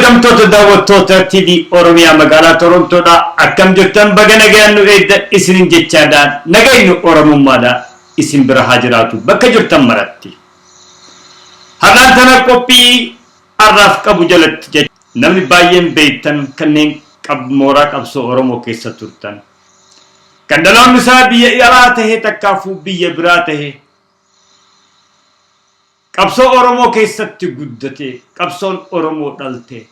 kabajamtoota daawwattoota TV Oromiyaa magaalaa Torontoodaa akkam jirtan baga nagaannu eedda isinin jechaadhaan nagaynu Oromummaadhaan isin bira haa jiraatu bakka jirtan maratti. Har'aan tana qophii arraaf qabu jalatti jecha namni baay'een beektan kanneen mooraa qabsoo Oromoo keessa turtan. Kan dhaloonni isaa biyya alaa tahee takkaafuu biyya biraa tahee qabsoo Oromoo keessatti guddate qabsoon Oromoo dhalte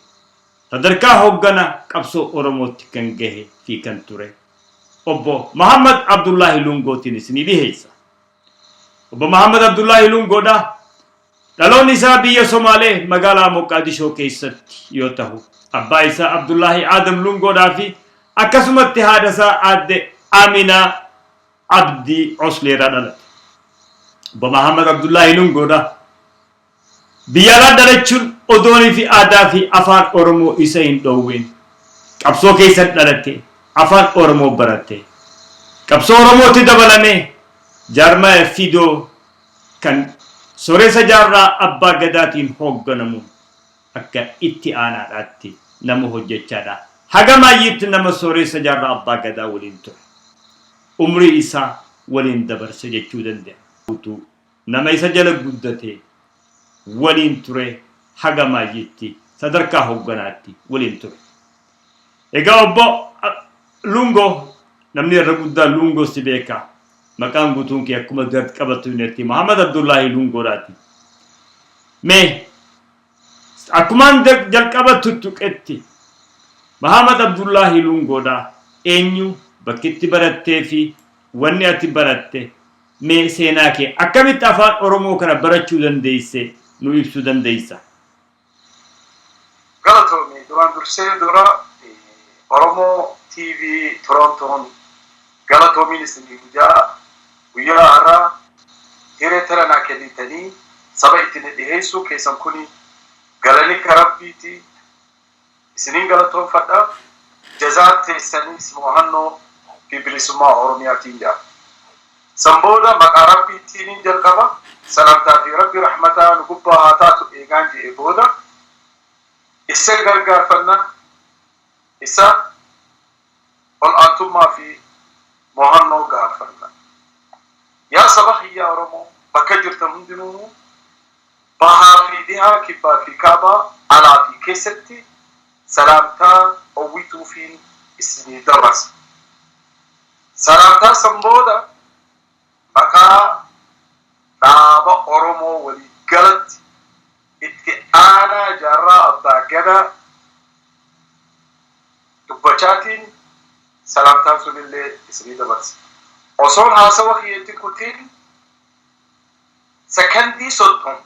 sadarkaa hoggana qabsoo Oromootti kan gahe fi kan ture obbo Muhammad Abdullahi Lungootiin isinii dhiheessa. Obbo Muhammad Abdullahi Lungoodha dhaloonni isaa biyya Somaalee magaalaa Moqaadishoo keessatti yoo ta'u abbaa isaa Abdullahi Adam Lungoodhaa fi akkasumatti haadha isaa aadde Amina Abdi Osleeraa dhalate. Obbo Muhammad Abdullahi Lungoodha biyya dhalachuun odoonii fi aadaa fi afaan Oromoo isa hin dhoowwin qabsoo keessatti dhalate afaan Oromoo barate qabsoo Oromootti dabalamee jaarmaa fidoo kan sooressa jaarraa abbaa gadaatiin hoogganamu akka itti aanaadhaatti nama hojjechaadha haga maayyitti nama sooressa jaarraa abbaa gadaa waliin ture umrii isaa waliin dabarse jechuu danda'a nama isa jala guddate waliin ture haga maayyitti sadarkaa hoogganaatti waliin ture. Egaa obbo Lungo namni irra guddaa Lungo si beeka maqaan guutuun kee akkuma gad qabatu netti Muhammad Abdullahi Lungoodhaati. Mee akkumaan jalqaba tuttuqetti Muhammad Abdullahi Lungoodha eenyu bakkitti barattee fi wanni ati baratte mee seenaa kee akkamitti afaan Oromoo kana barachuu dandeesse nu ibsuu dandeessa. Galatoomii duraan dursee dura Oromoo TV Torontoon galatoomiin isinii guyyaa har'aa hiree taranaa kennitanii saba ittiin dhiheessuu keessan kuni galanii karabbiiti isiniin galatoonfadha jazaa teessanii simoohannoo fi bilisummaa Oromiyaatiin jaa. Sambooda maqaa rabbiitiin jalqaba salamtaa fi rabbi rahmataa nu gubbaa haa taatu eegaan jedhee booda isa gargaarfanna isa ol aantummaa fi mohannoo gaafanna. Yaa saba hiyyaa Oromoo bakka jirtan hundinuu bahaa fi dhihaa kibbaa fi kaabaa alaa fi keessatti salamtaa owwituufiin isinii dabarsa. Salamtaa sambooda maqaa dhaaba Oromoo walii galatti itti aanaa jaarraa abbaa gadaa dubbachaatiin salamtaan sunillee isinii dabarsa. Osoon haasawa kiyyeetti kutiin sakandii soddon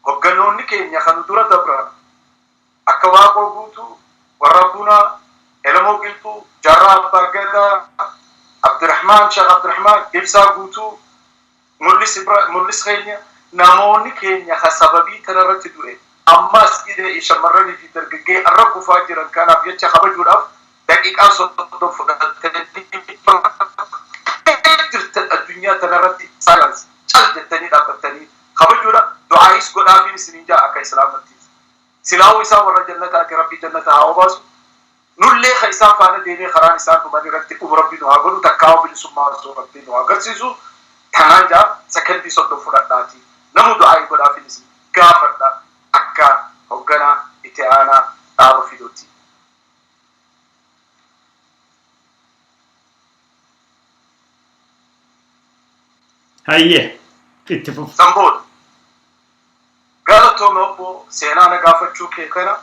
hogganoonni keenya kan dura dabran akka Waaqoo Guutuu warra bunaa Elamoo Qilxuu jaarraa abbaa gadaa Abdirahmaan Sheekh Abdirahmaan Ibsaa Guutuu mul'is keenya namoonni keenya ka sababii kanarratti du'e ammas idee shamarranii fi dargaggee arra kufaa jiran kanaaf jecha kabajuudhaaf daqiiqaa soddon fudhatanii jirtan addunyaa kanarratti silence cal jettanii dhaabbattanii kabajuudha du'aayis godhaafiin isiniin jaa akka islaamatti silaawu isaa warra jannata akka rabbii jannata haa obaasu nullee ka isaa faana deemee karaan isaan dhuman irratti rabbii nu haa godhu takkaawa bilisummaa osoo rabbii nu agarsiisu tananja sakandii soddon fudhadhaati namu du'aayi godhaafinis gaafadha akka hoogganaa itti aanaa dhaaba fidooti. Hayyee itti fufu. Sambooda galatoome obbo seenaa na gaafachuu kee kana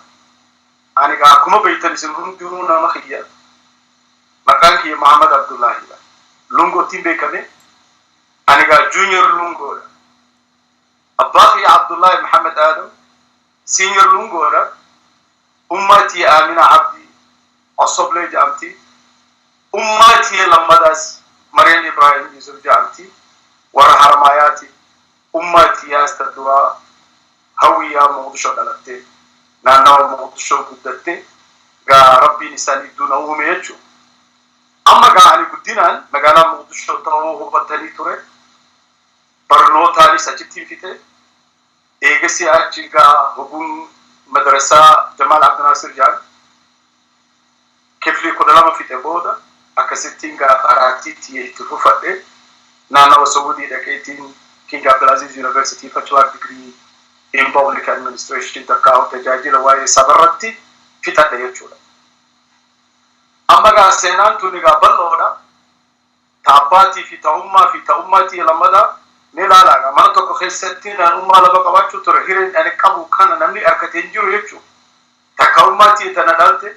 ani gaa akkuma beektan isin hundinuu nama kiyya maqaan kiyya Muhammad Abdullahi Lungootiin beekame أنا قال جونيور لونغورا أباقي عبد الله محمد آدم سينيور لونغورا أمتي آمنة عبدي أصبلي جامتي أمتي لما داس مريم إبراهيم يوسف جامتي ورا هرماياتي أمتي يا استدرا هوية مقدشة دلتي نانا مقدشة قدتي قا ربي نساني دون أوهم يجو أما قا أنا قدنا مقالا مقدشة تاو هبتالي توري barnootaanis achitti fite eegasi achigaa hoguun مدرسة جمال عبد الناصر جان كيف لي كل لما في تبودا أكستين قراتي تي تفوفته نانا وسعودي دكتين كينج عبد العزيز يونيفرسيتي بachelor degree in public administration تكاو تجاجي لواي سبرتي في تدريب شولا أما كاسنان توني قبلونا تاباتي في تأمتي لما دا نلالا ما تكو خيستين أمة لبقى باتشو ترهيرين أنا كابو كان نمني أركتين جرو يبشو تكاوماتي تنادلت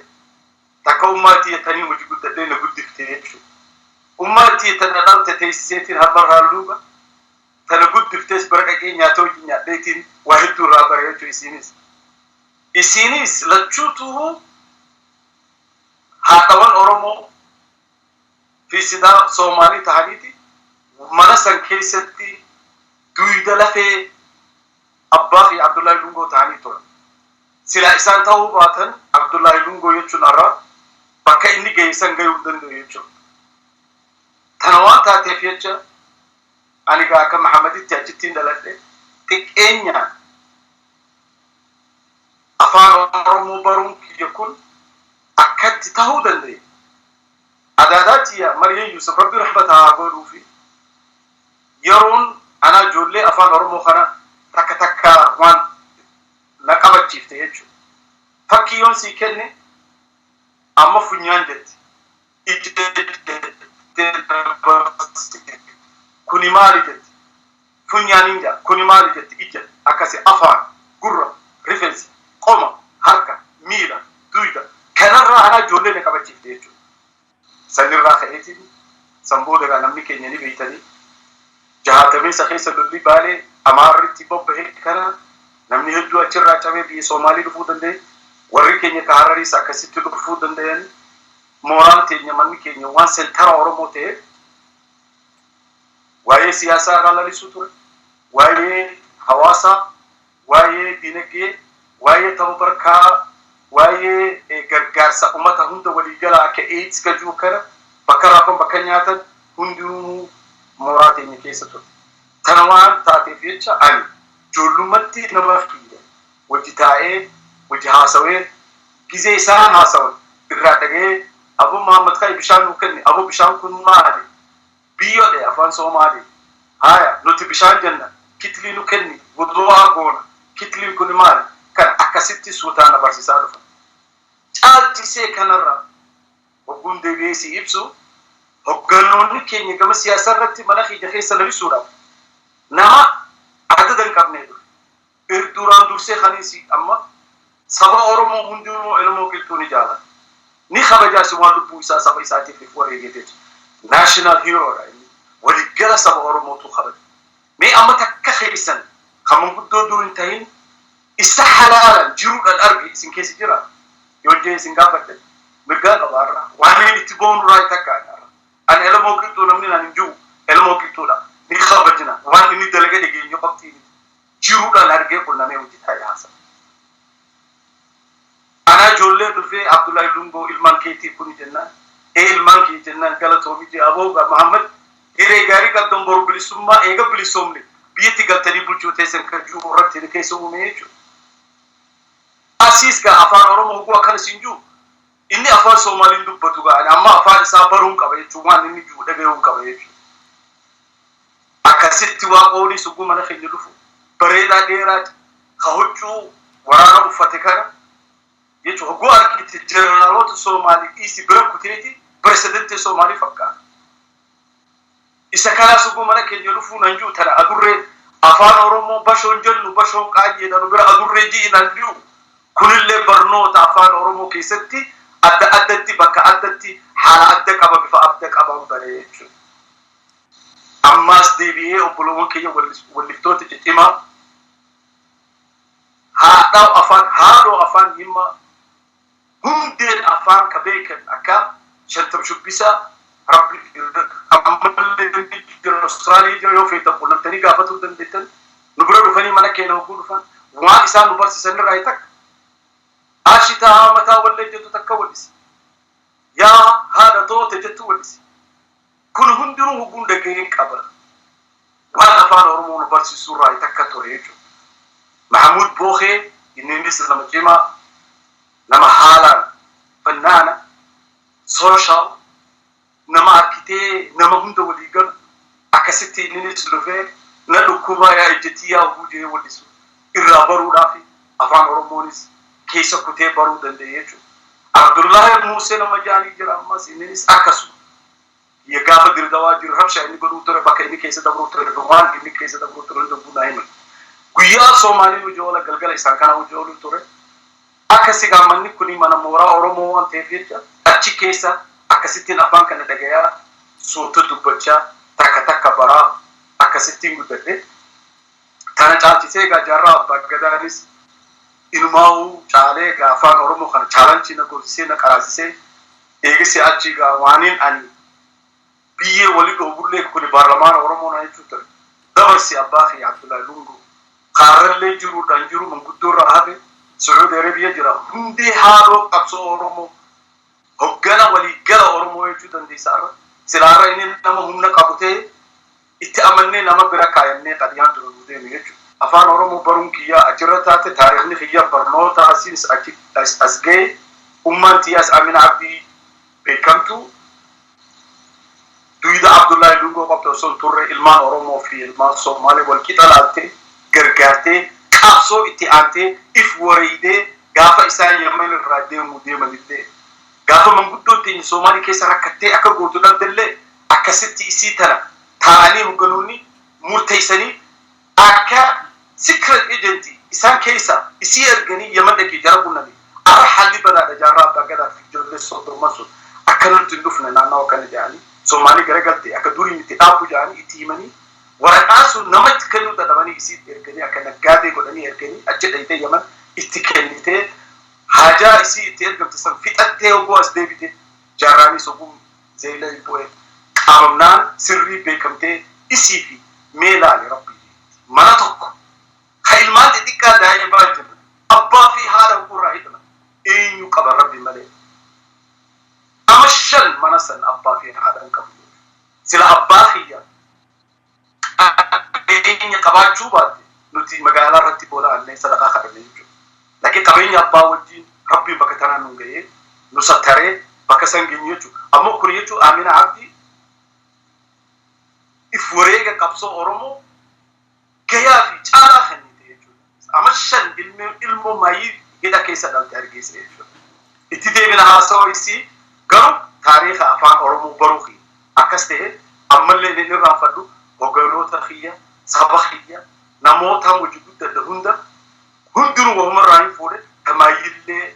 تكاوماتي تاني وجود تدين قد دفتيشو أمتي تنادلت تيسيتين هبرها اللوبة تنقد دفتيش بركة نياتوجي نياتين واحد رابع يبشو إسينيس لتشوتو هاتوان أورمو في سدا صومالي تحديدي منسان كيستي دويدة لفي أباخي عبد الله لونغو تاني تورا سلا إسان تاو باتن عبد الله لونغو يجو نرى بكا إني جيسان جيو دندو يجو تنوان تاتي فيجا أني قاكا محمدي تاجتين دلالي تك إنيا أفان أورمو بارون كي يكون أكد تاو دندي عداداتي يا مريم يوسف ربي رحمتها أقولوا في يرون أنا جولي أفان أورمو خنا تكا وان نقابة جيفتي يجو فكي يون سيكني أما فنيان جت كوني مالي جت فنيان جت كوني مالي جت إجت أكاسي أفان قرة ريفنسي قوما هركا ميلا دويدا كنرا أنا جولي نقابة جيفتي يجو سنرا خيتي سنبودة نمني كينيني بيتني جهاتمي سخيسة للي بالي أمارتي بوبه كنا نمني هدو أجرى جامي بي سومالي لفودن دي ورّي كيني كهارري ساكسيتي لفودن دي موران تيني مني كيني وان سنتر أورمو تي وايه سياسة غالالي سوتور وايه حواسا وايه دينكي وايه تبركا وايه غرغارسا أمتا هند وليغلا كأيتس كجو كرا بكراكم بكنياتا هندو موراتيني كيستو تنوان تاتي فيتشا أني جولومتي نمافكية وجتاعي وجهاسوي كيزي سان هاسوي بكراتكي أبو محمد خاي بشان وكني أبو بشان كن مالي بيو دي أفان سو مالي هايا نوتي بشان جنة كتلي نكني ودوها غونا كتلي كن مالي كان أكاسيتي سوتانا برسي سادفا چالتي سي كنرا وقون دي بيسي إبسو هقنوني كيني كما سياسة رتي مناخي جخي سلبي سورا نما عددن قبنه دور إردوران دورسي خانيسي أما سبا أورمو هندونو علمو كالتوني جالا ني خبجا سوان لبو إسا سبا إساتي في فوري جيتج ناشنال هيرو رأيني ولقلا سبا أورمو تو خبج مي أما تكا خيسان خمم قدو دور انتهين إسا حلالا جروب الأربي إسن كيسي جرا يوجي إسن قابت مرقان قبارا وانين اتبون راي تكا أنا علمو كالتو نمني ننجو علمو كالتو لا ني خبجنا وانين ني دلقة دي يقبتيني جروب الأربي قلنا مي وجد هاي حسن أنا جولي دفي عبد الله لونغو إلمان كيتي كوني جنان إلمان كي جنان قالت هو بيجي أبو محمد إيري غاري قدم بور بلسوما إيغا بلسومني بيتي قلتني بلجو تيسن كرجو ورتني كيسو ميجو أسيس كا أفان أورمو هو كان سنجو إني أفان سومالين دبتوغا أنا أما أفان سابرون كبيجو وان إني جو دغيون كبيجو أكاسيتي واقوني سوكو مانا خيني لفو بريدا ديرات خهوجو ورانا بفتكارا يجو هو أركيت جنرالات الصومالي إيسي بركوتيتي بريسيدنت الصومالي فكا إذا كان سوكو مانا كن يلفو ننجو ترى أدوري أفان أورمو باشون جلو باشون قاجي نبرا أدوري جي ننجو كل اللي برنو تأفان أورمو كيستي أدتي بكا أدتي حالا أدك أبا بفا أدك أبا بريتشو أما سديبيه وبلوون كي واللفتوت جتيما هادو أفان يما هم دين أفان كبيكن أكا شنتم شبسا ربي أمال أستراليا جو في تقول تاني قافتو دندتن نبرد فني منا كينا وقول فن وان إنسان نبرس سن رايتك عاشتا متى ولا جتو تكولس يا هذا تو تجتو ولس كل هندرو هقول دقيقين قبل وانا أفان أورمو نبرس سور رايتك كتوريجو محمود بوخي innis nama cimaa nama haalaan fannaana social nama akkitee nama hunda walii galu akkasitti innis dhufee na dhukkuba yaa ejjetii yaa hujee wallisu irraa baruudhaaf afaan oromoonis keessa kutee baruu danda'e jechuudha. Abdullahi Muusee nama jaanii jira ammas innis akkasuma gaafa dirdawaa jiru rabsha inni godhuu ture bakka inni keessa dabruu ture waan inni keessa dabruu ture dubbunaa himan guyyaa Soomaalii hojoola galgala isaan kana hojooluu ture akkasi gaammanni kuni mana mooraa Oromoo waan ta'eef jecha achi keessa akkasittiin afaan kana dhagayaa suuta dubbachaa takka baraa akkasittiin guddate kana caalchisee egaa jaarraa abbaa gadaanis inumaa'uu caalee egaa afaan Oromoo kana chaalanchii na gorsisee na qaraasisee eegisee achi egaa waaniin ani biyyee walii dhoobullee kuni baarlamaana Oromoo na jechuu ture dabarsi abbaa fi Abdullahi Lungu kaarrallee jiruudhaan jiru manguddoorraa hafe Saudi Arabia jira hundee haaloo qabsoo Oromoo hoggana waliigala Oromoo jechuu dandeessaarra silaarra inni nama humna qabu ta'e itti amannee nama bira kaayannee qadiyaan ture deeme jechuudha. Afaan Oromoo baruun kiyyaa achirra taate taarikhni kiyyaa barnoota asiis as ga'e ummaan tiyyaas Amina Abdii beekamtu Duyda Abdullahi Lungo qabda osoo turre ilmaan Oromoo fi ilmaan Somaalee wal qixa laaltee gargaartee qabsoo itti aantee if wareeyidee gaafa isaan Yemen irraa deemanillee gaafa manguddoon teenya Somaalii keessa rakkattee akka gootu dhabdellee akkasitti isii tana taa'anii hogganoonni murteessanii akka secret agent isaan keessa isii erganii Yemen dhaqee jara qunnanii ara halli badaadha jaarraa abbaa gadaa fi ijoollee soddoma sun akkanatti hin dhufne naannawaa kana jedhanii Somaalii garagalte akka durii itti dhaabu jedhanii itti himanii waraqaa sun namatti kennuu dadhabanii isii erganii akka naggaadee godhanii erganii achi dhayitee Yemen itti kennitee haajaa isii itti ergamte san fixattee oguu as deebite jaarraanis oguu zeela bu'ee qaamnaan sirrii beekamtee isii fi meelaali rabbii mana tokko ka ilmaan xixiqqaa daa'imman jiran abbaa fi haadha ogurraa hidhaman eenyu qaba rabbi malee amashan mana san abbaa fi haadha qabu sila abbaa fiyya qabeenya qabaachuu baatte nuti magaalaa irratti boola'annee sadaqaa kadhanne jechuudha. Laakiin qabeenya abbaa wajjin rabbiin bakka tanaan nu ga'ee nu sattaree bakka san geenye jechuudha. Ammoo kun jechuun Amina Abdii if wareega qabsoo Oromoo gayaa fi caalaa kennite jechuudha. Amashan ilmoo maayii hidha keessa dhalte argeesse jechuudha. Itti deebina haasawaa isii garuu taariikha afaan Oromoo baruu akkas ta'e ammallee inni irraanfadhu hogganoota kiyya saba kiyya namoota hojii guddaa hunda hundinuu walumarraa hin fuudhe tamaayillee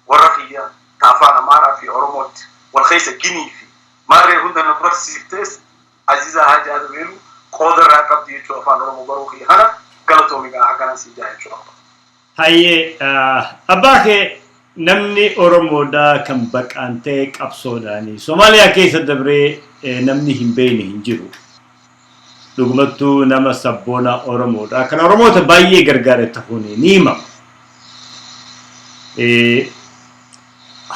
warra kiyya afaan Amaaraa fi Oromootti wal keessa Ginii fi maarree hunda na barsiiftees Aziza Haji Adabeelu qooda irraa qabdi jechuudha afaan Oromoo baruu kiyya kana galatoomigaa akkanan sii jaa jechuudha. Hayyee abbaa kee namni Oromoodhaa kan baqaan ta'e qabsoodhaani Somaaliyaa keessa dabree namni hin beekne hin jiru. Dhugumattuu nama sabboona Oromoodhaa kan Oromoota baay'ee gargaare ta'uun ni himama.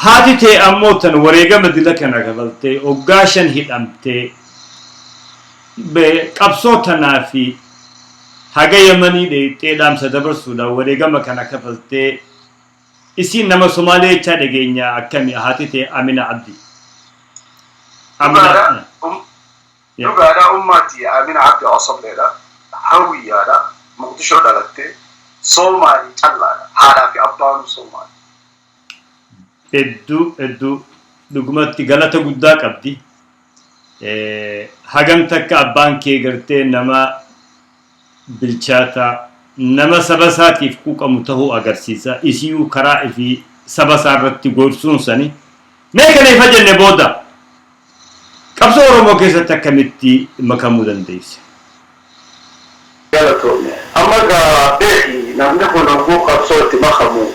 Haati ta'e ammoo tan wareegama dila kana kafaltee waggaa 5 hidhamtee qabsoo tanaa fi haga Yemanii dheeyxee dhaamsa dabarsuudhaan wareegama kana kafaltee isin nama Somaaliyaa jecha dhageenya akkami haati ta'e Amina Abdii. Dhugaadhaa ummati Amina Abdii Asobleedha hawwiyyaadha Muqdishoo dhalattee Soomaalii callaadha haadhaa fi abbaanu Soomaalii. Hedduu dhugumatti galata guddaa qabdi. Hagam takka abbaan kee gartee nama bilchaata nama saba isaatiif quuqamu ta'uu agarsiisa. Isiyuu karaa fi saba isaa irratti gorsuun sani mee kana ifa jenne booda qabsoo Oromoo keessatti akkamitti makamuu dandeessa? Galatoomne amma gaa beeki namni kun oguu qabsootti makamu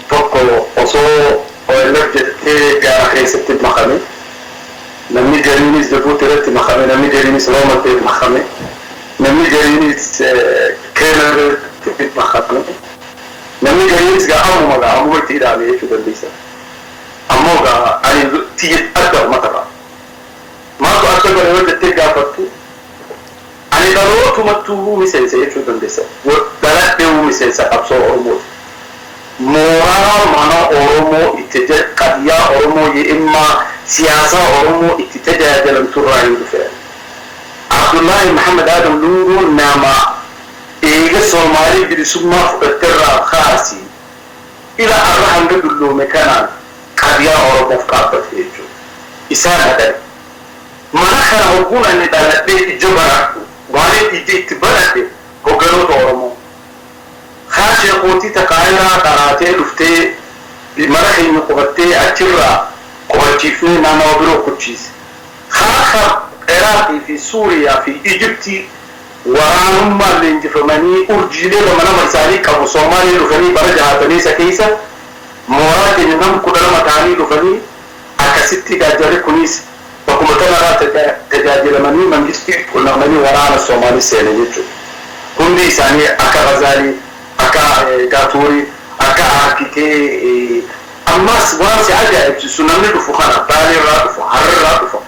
tokko osoo OLF jettee gaara keessatti makame namni gariinis dabuuti irratti makame namni gariinis roomateef makame namni gariinis keenarratti makame namni gariinis gaa ammuma itti hidhaame jechuu dandeessa. Ammoo gaa ani tiyya adda uummatara maatu akka godhe yoo jettee gaafattu ani dhalootumattuu miseensa jechuu dandeessa dhaladhee miseensa qabsoo Oromoo mooraa mana Oromoo itti qadiyyaa Oromoo imma siyaasa Oromoo itti tajaajilan turraa hin dhufe Abdullahi Muhammad Adam Lungu nama eega Soomaali bilisummaa fudhatterraa kaasi ila arrahan dullume kanaan qadiyyaa Oromoof qaabbate jechuudha isaan adari mana kana hogguna inni dhaladhee ija baradhu waan itti baradhe hogganoota Oromoo خاشي قوتي تقايرا قراتي لفتي مرخي نقبتي أترى قوتيفني ناما وبرو كتشيز خاخر عراقي في سوريا في إيجبتي ورانهم اللي انتفرماني أرجيلي لمنا مرسالي كابو صومالي لفني برجع تنيسا كيسا موارد ننم كدر متاني لفني أكستي قاجري كنيس وكمتنا را تجاجل مني من جستي كنا مني ورانا الصومالي سيني يجو كندي ساني أكا غزالي أكا كاتوري أكا أكيكي أماس واسي عجائب سنمي دفخانا بالي را دفخ حر را دفخ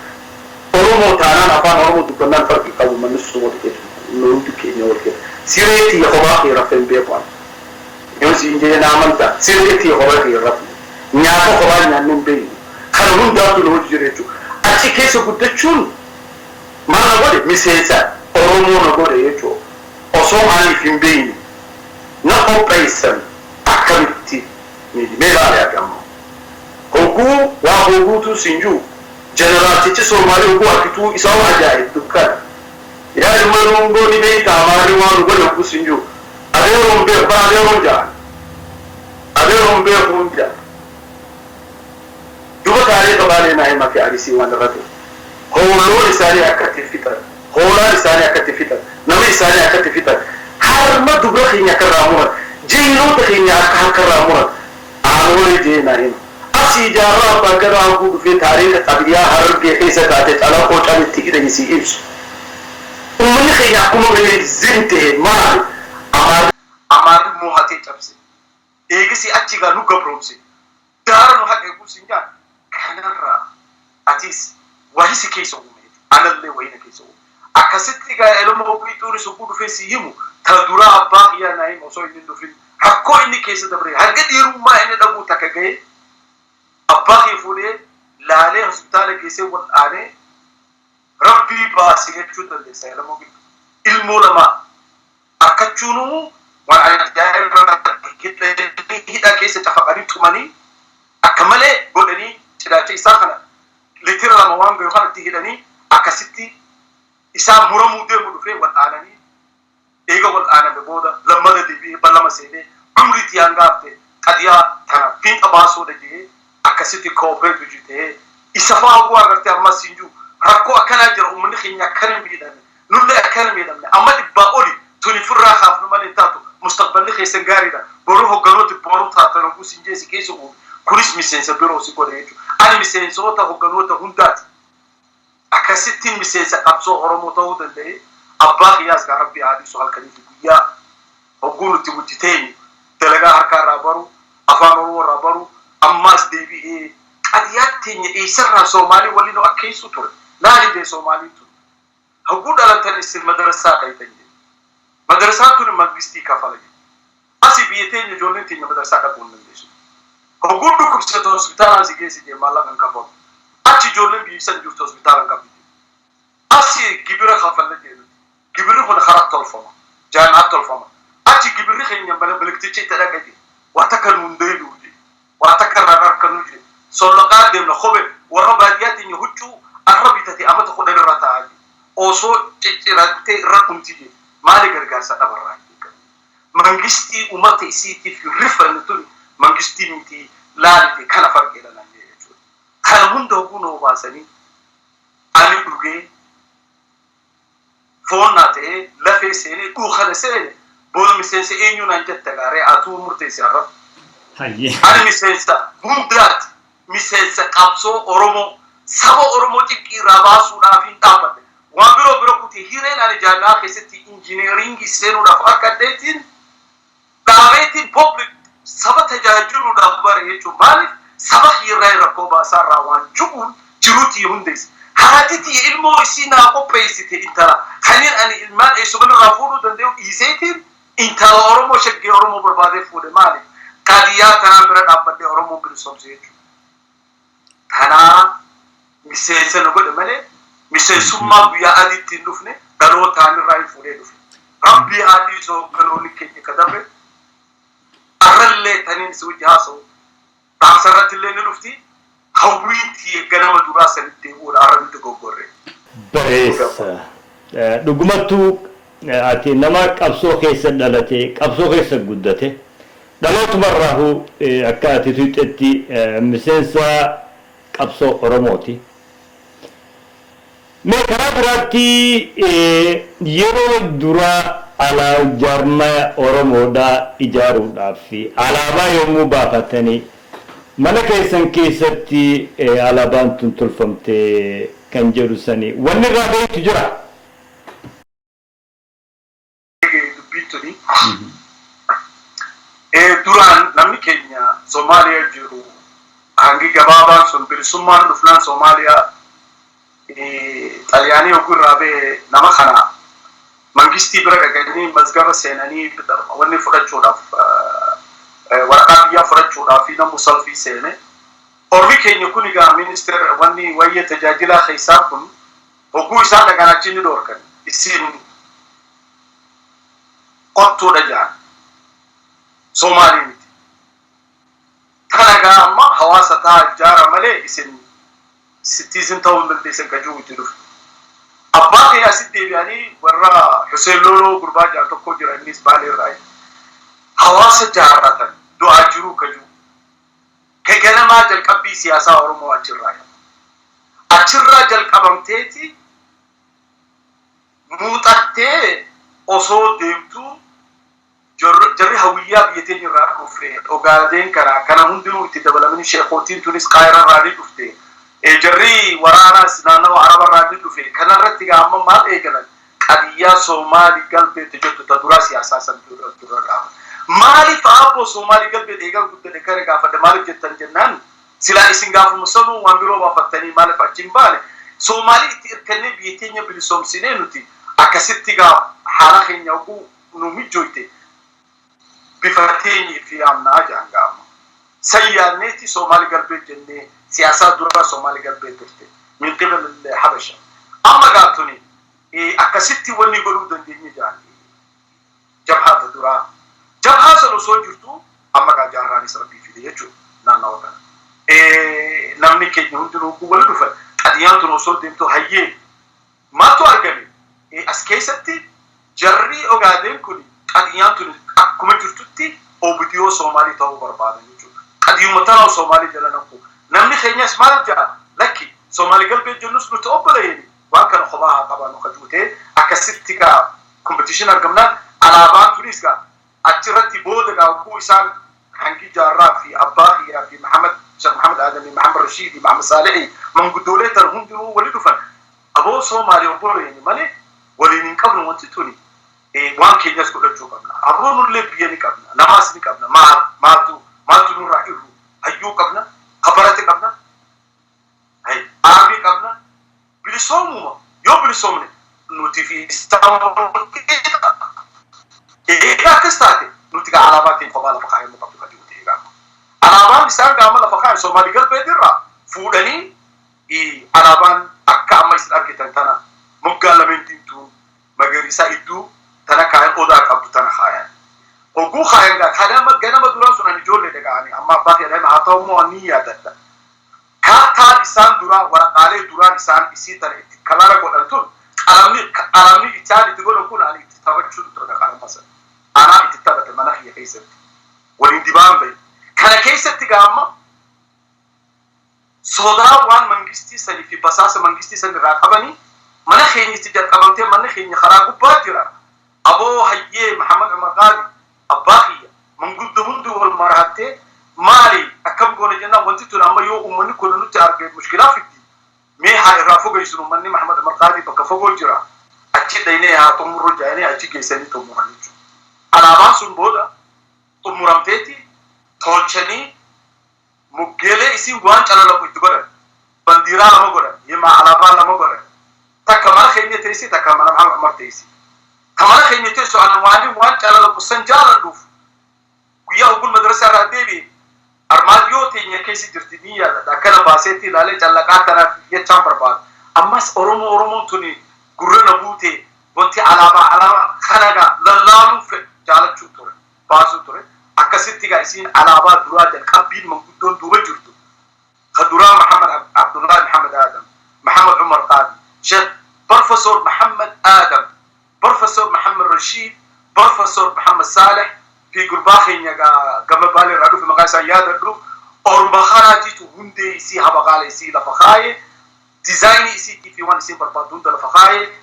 أرومو تانا أفان أرومو دفنان فرقي قبو من نسو وركت نوندو كيني وركت سيريتي يخباقي رفن بيقوان يوسي إنجي نامنتا سيريتي يخباقي رفن نياكو خباقي نامن بيني خلون داتو لو جيريتو أتي كيسو قدتشون ما نقول مسيسا أرومو نقول يجو أصوم عني فين بيني نقو بيسن أكمتي ميلا يا جماعة هوكو وهوكو سنجو جنرال تيجي سومالي هوكو أكتو إساو أجاهد دكان يا جماعة نقول نبي تاماري وانقول هوكو سنجو أديرهم بيخبا أديرهم جان أديرهم بيخون جان دوبا تاري قبالي نايمة في عريسي وان رتو هولو لساني أكتي فتر هولا لساني أكتي فتر نمي لساني أكتي فتر harma dubra khinya karamura jeyno khinya karamura aanore jeyna hin asi jara bagara ku fi tarikh tabiya har ke isa taate tala ko tabi tikide si ibs umni khinya kuma ne zinte ma amar mu hate tabse egisi achi ga nu gabromse darno hake ku sinja kanara atis wahisi keso analle wayna keso akasitti ga elmo ku turi su ku fe si himu تدورا أباق يا نايم وصو إني دفين حكو إني كيس دبري هكذا يروما إني دبو تكاكي أباق يفولي لالي هسبتالي كيسي والآني ربي باسيكي چوتا دي سيلا موغي علمو لما أكتشونو وعلى جاهل هيدا كيسي تفقاني تماني أكمالي قولني تداتي إساقنا لتر لما وانغو يخانا تيهداني أكسيتي إسا مرمو دي مدفين والآناني إيجا والآن ببودا لما دبي بلما سيدي عمري تيانغابتي قديا تنا فين أباسو دجي أكسيتي كوبري بجيته إسفا أقوى أغرتي أما سنجو ركو أكنا جر أمني خينيا كرم بيدان نولا أكرم بيدان أما إباقولي توني فرا خاف نمالي تاتو مستقبل خيسن غاري دا بروحو غنوتي بورو تاتو نقو سنجيسي كيسو كوريش ميسينسا بيرو سيكو ريجو أنا ميسينسا تا غنوتا هندات أكسيتي ميسينسا قبصو هرموتا ودن دي أباقي يازغا ربي عادي سؤال كنيفي بيا وقولوا تبوتيتين تلقى هركا رابرو أفانورو رابرو أماس دي بي إيه قدياتين إيسر سومالي ولينو أكي سطور لا لدي سومالي تون هقول على تنسي المدرسة كيتين مدرساتون مجلستي كفالي أسي بيتين جولين تين مدرسة كبون ننديسو هقول لكم ستو سبتانا سيجيسي دي مالا كنكفال أتي جولين بيسان جوفتو سبتانا كبون أسي كبيرة خافل لدي جبري خد خرط الفما جامعة الفما أتي جبري خيني بلا بلكتشي تلاقي واتكر منديلو دي واتكر رانر كنوجي سلقات دم الخبر ورباطيات يهجو الربيتة أما تخد الرتاعي أوسو ترتي رقم تيجي مالك رجاسة أبراك منجستي أمتي سيتي في رفرن توني منجستي منتي لا دي كان فرق إلى نجيء كان هندو كونو باسني أنا بقول فوناتي لفي سيني كوخنا سيني بول مسينسي إنيو نانجت تغاري أتو مرتيسي عرب أنا مسينسا بندرات مسينسا قابسو أورومو سبو أورومو تيكي راباسو نافين تابد وانبرو برو كتي هيرين أنا جانا خيستي انجينيرينجي سينو دفع كدتين دعويتين بوبليك سبا تجاجرو دفبار يجو مالك سبا هيرين ركوبا سارا وان جبون جروتي هندس هاتي علمو إسينا أو بيستي إنترا خلين أنا المان إيشوبن رافورو دنديو إيزيتين انت oromo shagge oromo barbade fude mali qadiya tana bira dabbe oromo bilisomse tana misese no gode male misesumma biya aditi ndufne dalo tani rai fude dufne rabbi hadi so kanoni kenye kadabe arralle tanin suji haso tasarat le ndufti hawiti ganama durasa nte wala arabi to gogore بريس دغمتو اتي نما قبسو كيس دلته قبسو كيس غدته دلوت مره اكاتي تيتي مسنسا قبسو روموتي مكرابراتي يرو درا على جرما اورومودا ايجارو دافي على ما يوم بافتني ملكيسن كيستي على بانتن تلفمتي كان جرسني والنغابي تجرا bitoni duran namni Kenya Somalia jiru angi gababa son birsumman dufnan Somalia Talyani ogurabe namakhana mangisti braga gani mazgara senani wani furachoda warqabiya furachoda fi na musalfi sene orbi Kenya kuniga minister wani waye tajajila khaysakun ogu isa daga na chini dorkan isin qotto daja Somali miti tanaga amma hawasa ta jara male isin citizen town belde sen kaju tuduf abba ya sitte yani warra Hussein Lolo gurba ja to ko jira nis bale rai hawasa jaratan do ajuru kaju kai kana ma jal kabbi siyasa oromo achirra jal qabamteeti mutatte oso demtu jarri hawiya biyete jira kufre ogaden kara kana hundinu itti dabalamini sheekhotin tunis qaira radi dufte jarri warana sinana araba radi dufe kana rattiga amma ma egalan qadiya Somali galbe tejottu tadura siyasa san dura mali faabo Somali galbe egan gudde kare gafa de mali jettan jennan sila isin gafu musalu wambiro wa fatani mali fachimbale Somali irkanne biyetenya bilisom sinenuti akasittiga hala khenya ku numi joite bifateni fi amna jangam sayyarneti Somali galbe jenne siyasa dura Somali galbe turte min qibal al habasha amma gatuni akasitti woni godu dandini jani jabhat dura jabhat solo sojurtu amma ga jarrani sarbi fi yechu nana wata namni ke hunduru ku wala dufa adiyantu no sodinto hayye ma to argami askeysatti jarri ogaden kuni adiyantu akkuma jirtutti obidiyo Somali taw barbaadan yechu adiyumata Somali jalanku namni khaynas marja laki Somali galbe jannus nuto obalayni وكان خباها طبعا وخجوته أكسرتك competition أرجمنا على بعض تونسكا أتشرتي بودك أو كويسان حنكي جارات في أباخي في محمد شيخ محمد آدمي محمد رشيدي محمد صالحي من قدولة ترهم دلو ولدوا فن أبو سومالي وبوري يعني مالي ولين قبل وانتوني وان كي الناس كلها تشوفنا أبو نور بيني قبلنا نماسني قبلنا ما تنور رأيه أيو قبلنا خبرتي قبلنا هاي عربي قبلنا bilisomuma yo bilisomne notifi kastate nutiga alabatin qabala faqay muqabba diga alaban isanga amala faqay Somali galbe dirra fudani alaban akka amma isarkitan tana mugala mentintu magarisa iddu tana kayan oda qabtu tana khayan ogu khayan ga kadama ganama duran sunani jolle daga ani amma baaqi dama atawmo niya datta kata isan dura waraqale dura isan isi tare kalara godantun alami itali tigono kun ani tabachud to da kalamasa ana ititabata manakhi kaysat walin dibambe kana kaysat gamma soda wan mangisti sali fi basasa mangisti sali raqabani manakhi ni tijar qabante manakhi ni kharagu badira abo hayye Muhammad Umar Ghali abakhiya mangudu mundu wal marhate مالي أكم قولي جنا وانتي تنام يو أمني كلنا تعرف مشكلة في دي مي هاي رافوق يسون مني محمد مرقادي بكفوق جرا أكيد دينه تمر جاني أكيد كيسني تمر نيجو أنا ما سون بودا تمرام تيتي توچني مقلة إسي وان على لو يتقرأ بنديرا لما قرأ يما على بال لما قرأ تكمل خيني تيسي تكمل عمر تيسي tamara keenyatee so'aan waan caalala qusan jaaladhuuf guyyaa ogul madrasaa irraa deebi'e armaadiyoo teenya keessa jirti ni yaadadha akkana baaseetti ilaalee callaqaa kanaaf jechaan barbaada ammas oromoon tuni gurra na buute wanti alaabaa kanagaa lallaaluuf jaalachuu ture baasuu ture akkasitti gaa isiin alaabaa duraa jalqabbiin manguddoon duuba jirtu kaduraa Muhammad Abdullah Muhammad Adam Muhammad Umar Qadi Sheikh Professor Muhammad Adam Professor Muhammad Rashid Professor Muhammad Saleh في قرباخين يا قبل بالي رادو في مقايسة يادر أوربخاراتي تهندي إسي هبغال إسي لفخاية ديزايني إسي في وان إسي بربادون دا لفخاية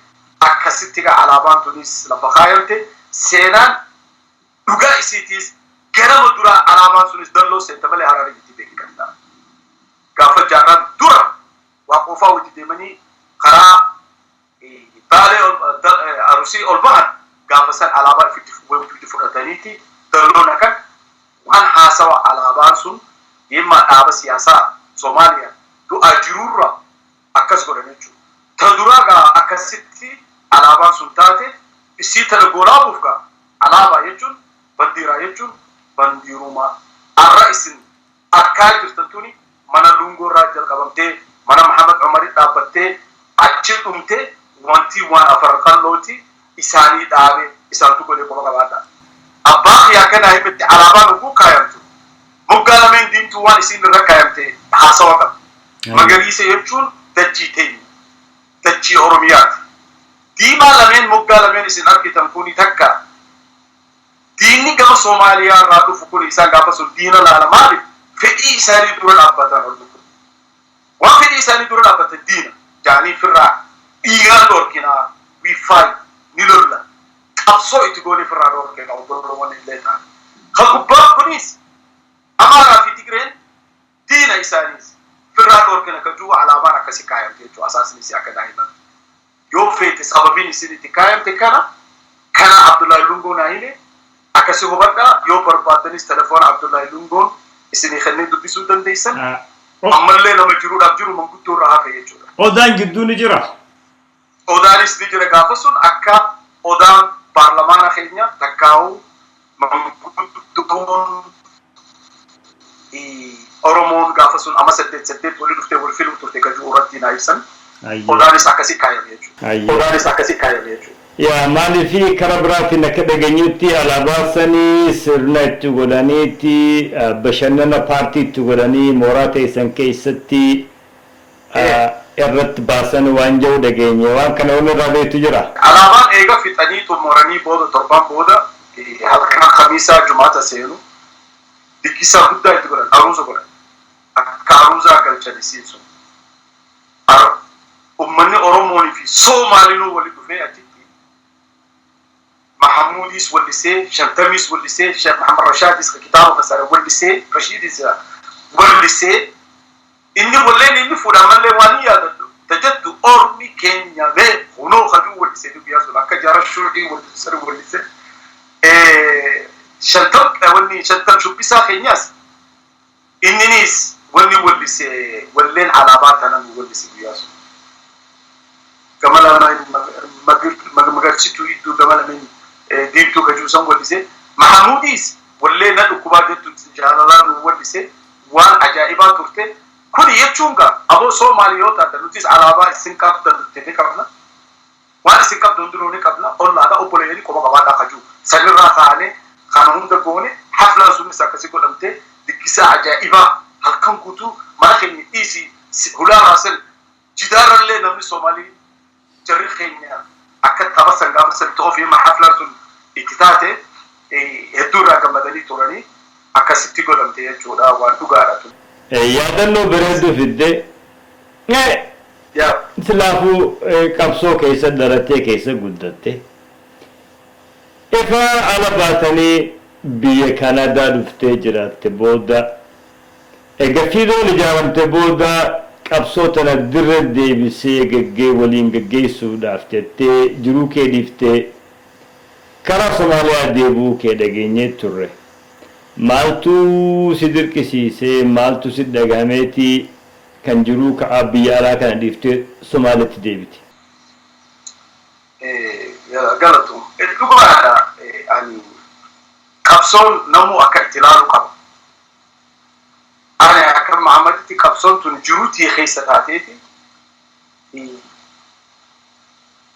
أكسيتيغا علابان تونيس لفخاية سينان دوغا إسي تيس كرام دورا علابان سونيس دلو سينتبالي هراري جتبه كندا قافل جاران دورا وقوفا وجديماني خرا بالي أروسي أولبان قافل علابان في فرطانيتي دلونا كان وان حاسوا علابان سون يما دابا سياسة سوماليا دو أجرورا أكس قرنيجو تدوراغا أكسيتي علابان سون تاتي بسيطة الغولا بوفكا علابا يجون بنديرا يجون بنديروما الرئيس أكاي جرتنتوني مانا لونغو راجل قبمتي مانا محمد عمري تابتي أجل أمتي وانتي وان أفرقان لوتي إساني دابي إسان تقولي قبا قباتا أباق يا كنا هيبت علابان وكو كايمتو مقالا من دين توان إسين ركايمتي حاسوكا مغريسة يبشون تجي تجي أورميات ديما لمن مقالا من إسين أركي تنفوني تكا ديني كما سوماليا راتو فكول إسان قابسو دينا لالمالي فإي إساني دور الأبطان أردوكو وفي إساني دور الأبطان دينا جاني فرع إيغان دوركنا ويفاي نيلولا أبصو إتقولي فرع دوركنا ودورون الليتان خلقبا كنيس أمارا في تقرين دينا إسانيس فرع دوركنا كجو علابانا كسي كايم تيجو أساس نسي أكا دائما يو فيت سببين إسيني تكايم تكنا كان عبد الله لونغون هيني أكسي هبتا يو بربادنيس تلفون عبد الله لونغون إسيني خلني دبسو دنديسن أمالي لما جرود أبجرو منقود رها في يجو أودان جدو نجرا أودانيس نجرا قافسون أكا أودان برلمان خينيا تكاو منقود أورمون قافسون أما سدت ولي دفتة والفيلم ترتي كجو رتينا إيسان أودانيس أكسي كايم يجو أودانيس أكسي كايم يجو يا مالي في كربراتي نكده جنيتي على باسني سرنت تقولانيتي بشننا بارتي تقولاني موراتي سنكي ستي إرت باسن وانجو دجيني وان كان أولو رابي تجرا على إيجا في تاني تمرني بود تربان بودا هذا كان خميسة جمعة سينو دكيسا بودا تقولان أروزا قولان كأروزا كالشالي سينسو أمني أروموني في سومالينو ولي دفني أتي محموديس والليسي شنتميس والليسي شيخ محمد رشاديس كتابه فسر والليسي رشيديس والليسي إني ولين إني فلان من وانيا تجد أرمي كينيا به هنو خدو والليسي دو بيازو لك جرى الشرعي والليسي والليسي شنتم وني شنتم شو بيسا خينياس إننيس وني والليسي ولين علامات أنا والليسي بيازو كمان أنا مغرسي تويدو كمان من ديبتو كجوسان والليسي محموديس واللي ندو كبار ديبتو جهالان والليسي وان عجائبا تورتي كل يبشونغا أبو سوماليوتا تلوتيس علابا سنكاب تلوتي كابنا وان سنكاب دندروني كابنا الله هذا أبوليني كما كبار خجو سنرا خاني خانهم دكوني حفلة سوني سكسي كلامتي دكيسا عجائبا هالكم كتو مراخني إيسي هلا راسل جدار اللي نمني سومالي جري خينيا أكد تبصن قابل توفي مع حفلة إكتاتة هدورا كمدني توراني أكسيتي قدام تيجودا وانتوغاراتو يادنو برندو فيدي يا سلافو كابسو كيسا درتي كيسا قدتي إفا على باتني بيا كندا دفتي جرات بودا إغفيدو لجاوانت بودا qabsootana dirra deebisee gaggee waliin gaggeessuudhaaf jettee jiruu kee dhiiftee karaa Somaaliyaa deebuu kee dhageenyee turre maaltu si dirqisiisee maaltu si dhagahameetii kan jiruu ka'aa biyya alaa kana dhiiftee Somaaliyaatti deebite galatum dhugaadha ani qabsoon namu akka itti ilaalu qaba. Ani akka Mahamaditti qabsoon tun jiruutii keessa taateeti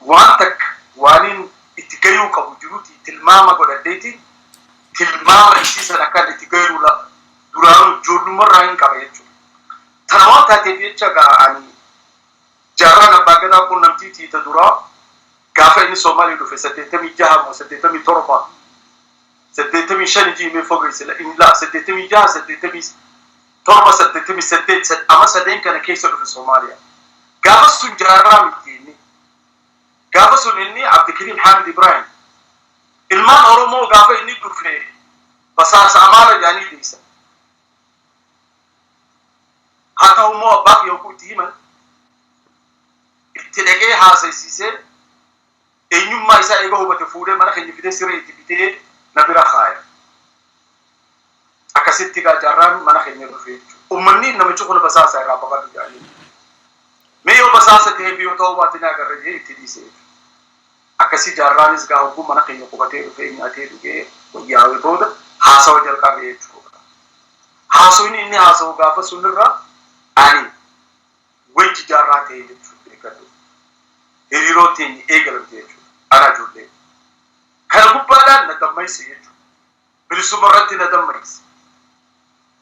waan takka waaniin itti gayuu qabu jiruutii tilmaama godhadheeti tilmaama isiisan akka itti gayuu la duraan ijoollumarraa hin qaba jechuudha. Tana waan taateef jecha ani jaarraan abbaa gadaa quunnamtii tiita duraa gaafa inni Soomaalii dhufe 86 moo 87 85 jiimee fogeesse la 86 87 88 ama sadeen kana keessa dhufe Soomaaliyaa. Gaafa sun jaarraa miti inni gaafa sun inni Abdikariim Hamid Ibrahim ilmaan Oromoo gaafa inni dhufe basaasa Amaara jaanii dhiisa. Haa ta'u immoo abbaaf yookuu itti himan itti dhaqee haasaysiisee eenyummaa isaa eega hubate fuudhee mana keenya fidee siree itti bitee na bira kaaya. Akkasitti gaa jaarraan mana keenya dhufe jechuudha. Uummanni namichi kun basaasa irraa baqatu jaanii. Mee yoo basaasa ta'ee fi yoo ta'uu baate ni agarra jee itti dhiise. Akkasii jaarraanis gaa hogguu mana keenya qubatee dhufee nyaatee dhugee wayyaawee booda haasawa jalqabe jechuudha. Haasawni inni haasawu gaafa sunirraa ani wajji jaarraa ta'e jechuudha eeggadhu. Hiriirootiin eegalamte jechuudha. Ana ijoollee. Kana gubbaadhaan na dammayse jechuudha. Bilisuma irratti na dammayse.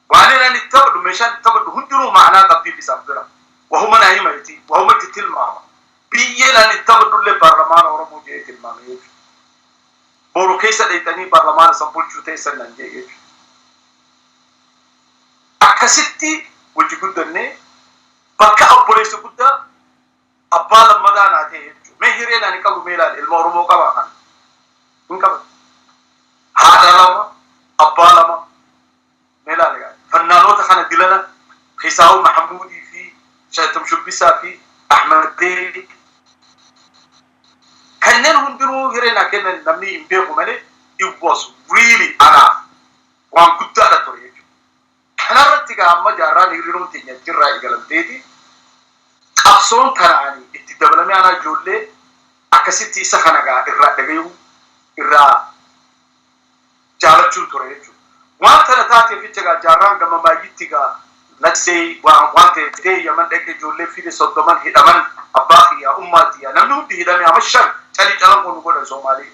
Waan inni itti taphadhu meeshaan itti taphadhu hundinuu ma'anaa qabdiif isaaf bira. Wahuma naa himayti, wahuma itti tilmaama. Biyyeen ani itti taphadhullee paarlamaana Oromoo jedhee tilmaame jechuudha. Boru keessa dheeytanii paarlamaana san bulchuu teessan nan jedhe jechuudha. Akkasitti wajji guddannee bakka obboleessa guddaa abbaa lammadaa naa ta'e jechuudha. Mee hireen ani qabu mee ilaali ilma Oromoo qaba kana. Hin qaban. Haadha lama, abbaa lama. Mee ilaali gaari. Fannaanota kana dilana Xisaa'u Mahamuudii fi Shaatam Shubbisaa fi Ahmad Deerii. Kanneen hundinuu hireen naa kennan namni hin beeku malee it was really anaaf waan guddaadha ture jechuudha. Kanarratti gaa amma jaarraan hiriiroon teenya jirraa eegalamteeti. Qabsoon kanaanii itti dabalamee ana ijoollee akkasitti isa kana gaa irraa dhagayuu irraa jaalachuun ture jechuudha. Waan kana taateef jecha gaa jaarraan gama baay'eetti gaa naksee waan ta'e Yaman dhaqee ijoollee fide 30 hidhaman abbaa kiyyaa ummaa kiyyaa namni hundi hidhame amma shan calii calan kun godhan Soomaalii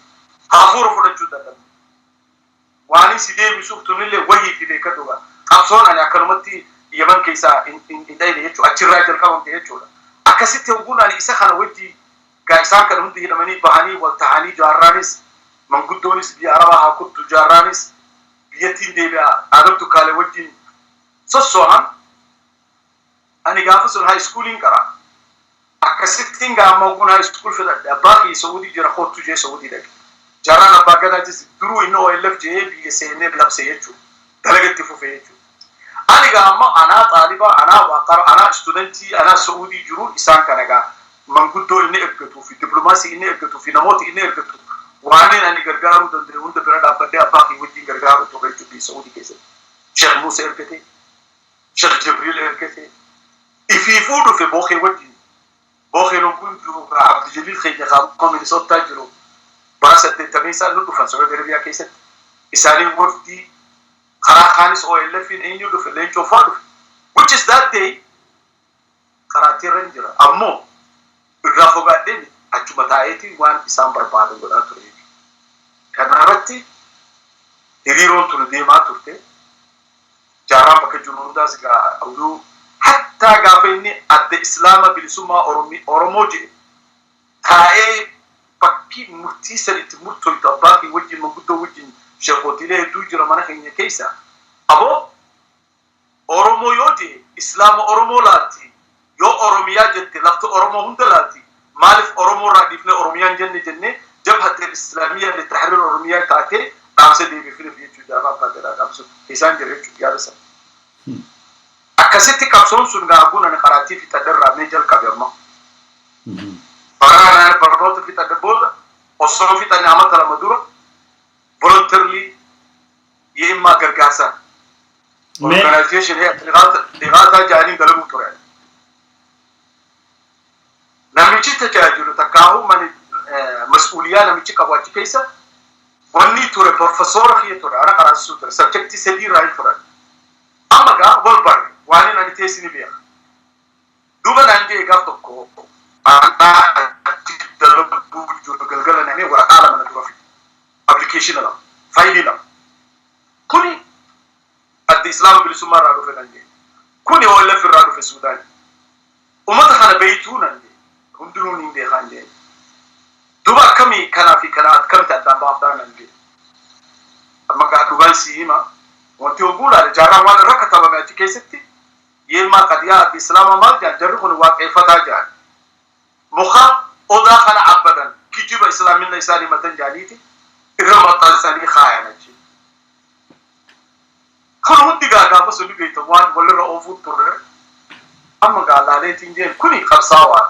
hafuura fudhachuu dadhabe. Waan si deebisuuf tunillee wahii fi beekadhu gaa qabsoon ani akkanumatti Yaman keessaa hin dhayne jechuudha achirraa jalqabamte jechuudha. Akkasitti hogguun ani isa kana wajji gaa isaan kana hundi hidhamanii bahanii wal tahanii jaarraanis manguddoonis biyya Arabaa haa kuttu jaarraanis biyyattiin deebi'a aadamtu kaalee wajjin sossoo'an ani gaafa sun high schooliin qara. Akkasittiin gaa amma hogguun high school fedhadhe abbaa kiyya Saudii jira kottu jee Saudii dhaqe. Jaarraan abbaa gadaatis duruu inni OLF jee biyya seenee labse jechuudha. Dalagatti fufe jechuudha. Ani gaa amma anaa xaaliba anaa waaqara anaa istuudantii anaa Saudii jiru isaan kana gaa manguddoo inni eeggatuu fi dippiloomaasii inni eeggatuu fi namoota inni eeggatu waan ani gargaaruu danda'e hunda bira dhaabbadhee abbaa kiyya wajjin gargaaruu ture jechuudha Saudii keessatti. Sheekh Musa ergate, Sheekh Jibriil ergate, ifiifuu dhufe bookee wajjin. Bookee lubbuun jiru Abdi Jaliil keenya qaama Minisootaa jiru bara 80 isaan nu dhufan Saudi Arabiyaa keessatti. Isaanii wafdii karaa kaanis OLFin eenyu dhufe leencoo fa'aa dhufe. Which is that day karaatirra hin jira. Ammoo irraa fogaadheen achuma taa'eetiin waan isaan barbaadan godhaa ture. Kanarratti hiriiroon tun deemaa turte. Jaarraan bakka jiru hundaas gaa oduu hattaa gaafa inni adda Islaama bilisummaa Oromoo jedhe taa'ee bakki murtii sadiitti murtooytu abbaa kiyya wajjin manguddoo wajjin sheekootiilee hedduu jira mana keenya keessa. Aboo Oromoo yoo jedhe Islaama Oromoo laatti yoo Oromiyaa jette lafti Oromoo hunda laatti maaliif Oromoo irraa dhiifne Oromiyaan jenne jabhattee Islaamiyyaa litahrir Oromiyaa taatee dhaamsa deebiifneef jechuudha jaarraa abbaa gadaa dhaamsa isaan jira jechuudha yaada sana. Akkasitti qabsoon sun gaaguun ani qaraatii fixadharraa mee jalqabe amma. Baranaan barnoota fixadhe booda osoo fixanne amata lama dura voluntarily yeemmaa gargaarsaa. Organization dhigaataa jaanii dalaguu ture. Namichi tajaajilu takkaahuu mani مسؤولية نمشي كواجي كيسة وني توري بروفيسور خي توري أنا قرأت توري سبجكتي سدي راي توري أما كا والبر واني نادي تيسني بيا دوما نانجي إجابتكو أنا تدرب بوجود قلقلنا نامي ورا عالم من الدرافي application لا فايل لا كوني الإسلام بالسمار رادو في نانجي كوني هو اللي في الرادو في السودان وما تخنا بيتون نانجي هم دلوني ده خانجي دوبا كمي كنا في كنا كم تقدم بافتا نانجي أما كأدوغال سيما وانتي وقول على جارا وانا ركتا بما تكيستي يلما قد يا الإسلام ما جان جربون واقع فتا جان مخا أودا خنا عبدا كيجيب إسلام من إسلام متن جانيتي إرما تلساني خاينة جي خلو هندي قاعد بس اللي بيتوان ولا رأوفو تور أما قال عليه تنجين كوني قبصاوان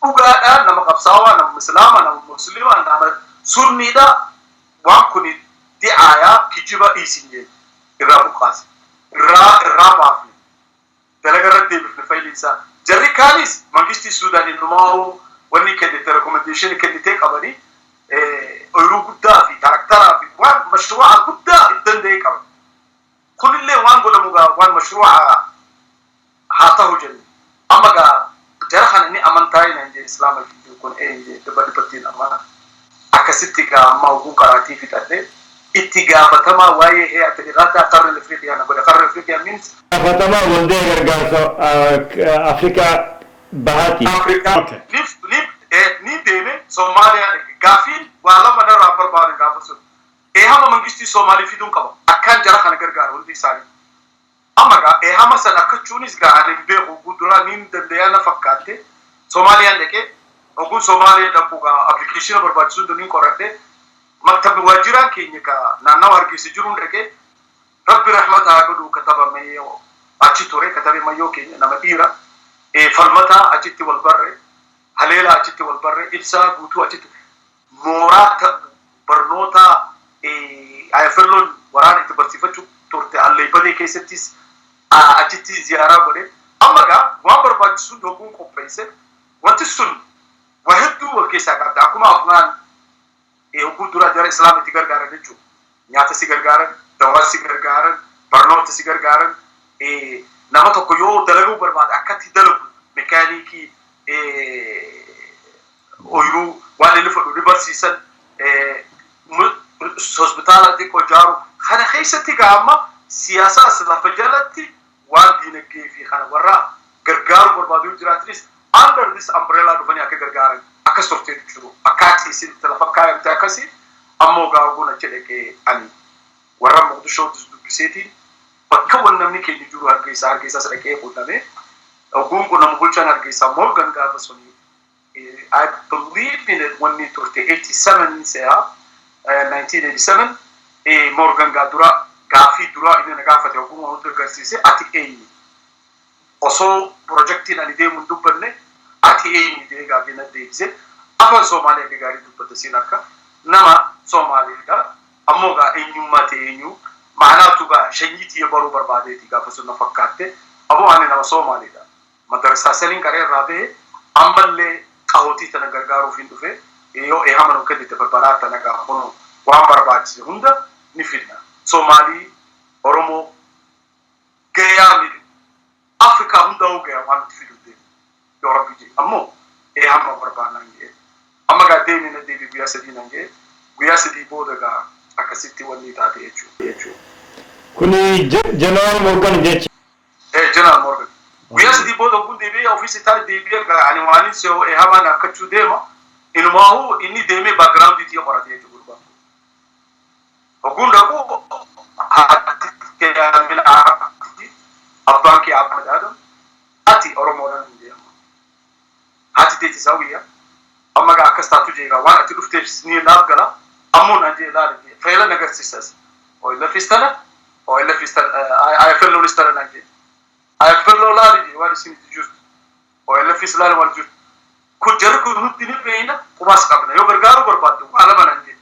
وقال نما قبصاوان نما مسلمان نما مسلمان نما سني دا وان كوني دعاية كيجيبا إيسينجين إرابو قاسي إرابا تلقى دي بفايل إنسان جري كانيس مانجستي السوداني نماو وني كده تريكومنديشن كده تيك أبني أيرو قدا في تراكترا في وان مشروع قدا الدن ديك أبني كل اللي وان قولا مغا وان مشروع هاته جل أما قا جرخان إني أمانتاي ننجي إسلام الفيديو كون إنجي دبادي بطين أما أكسيتي قا موقو قراتي في تدي اتجاه فتما واي هي اتجاهات قرن الافريقيا انا بقول قرن الافريقيا مينز فتما ولدي غرغاسو افريقيا بهاتي افريقيا نيب ديمه سوماليا غافين ولا من رابر بار غافسو هم منغستي سومالي في دون كبا اكان جرا خن غرغار ولدي ساري اما غا هم سنا كچونيس غا ان بيو غدرا نين دنديانا فكاتي سوماليا دكه اوغو سوماليا دبوغا ابليكيشن برباتسو دنين كورته مكتب واجران كيني كا نانا واركي سجرون ركي ربي رحمتها قدو كتب ميو أجي توري كتب ميو كيني نما إيرا فرمتا أجيتي والبر هليلا أجيتي والبر إبسا قوتو أجيتي مورات برنوتا أيفرلون وران إتبرسيفتو تورتي اللي بدي كيستيس أجيتي زيارة بدي أما كا وامبر باتسون دوغون كوبريسي وانتسون وهدو والكيسا كابدا أكما أفغان وقول درا جرى إسلام تيجر جارن نجوا نيات سيجر جارن دورة سيجر جارن برنامج سيجر جارن نما تقولوا دلقوا برباد أكتر دلقوا ميكانيكي أويرو وان اللي فلو ريبر سيسن هوسبيتال تيجو جارو خنا خيسة تيجا أما سياسة سلافجالتي وان دينك في خنا ورا جرجار بربادو جراتريس under this umbrella دفني أكتر جارن أكسرت تجرو أكاتي سيد تلفكار بتاعكسي أمو قاعدون أشيلك أني ورا مقدشوا تزدوجسيتي بتكون نمني كي نجرو هرجيسا سركيه قدامه أو كنا مقولشان هرجيسا مورغان قابسوني I believe in it when we took the 87 ساعة 1987 مورغان قادورا قافي دورا إننا قافة يقوم هذا القصيصة أتي أي also projecting أن يدي مندوب بني أتي أي ندي قابينا ديزه أفضل سوماليا كغاري دوبته سيناكا نما سوماليا أموغا إنيو ماتي إنيو معناه توغا شنيتي يبرو بربادي تيغا فسونا فكاتة أبو أنا نما سوماليا مدرسة سلين كاري رابه أمبلة أهوتي تناغرغارو فين دوفه إيو إهامنو كدي تبربارات تناغارو وام بربادي هوندا نفيدنا سومالي أورومو كيامي أفريقيا هوندا وكيا وان تفيدو دي يوربيجي أمو إهامنو بربانانجي أما قاعدين إن دي بياسدي نانجي بياسدي بودغا أكسيتي وني تاتي يجو كوني جنرال مورغان جيتش جنرال مورغان بياسدي بودغا كون دي بي أوفيس تاع دي بي يعني وانين سو إهامنا كتشو ديما إنه ما هو إني ديمي باك جراوند دي قراتي يجو بربان وقول لكو من أبانكي أحمد آدم هاتي أورومونا نديما هاتي تساوية أما قا كستاتو جيغا وانا تلوفتي سنين نابقلا أمون أنجي لارجي فيلا نقر سيساس أو إلا فيستانا أو إلا فيستانا أيفرلو لستانا نانجي أيفرلو لارجي وانا سيني تجوست أو إلا فيسلان والجوست كو جركو نوتيني بينا كماس قبنا يو برغارو بربادو على ما نانجي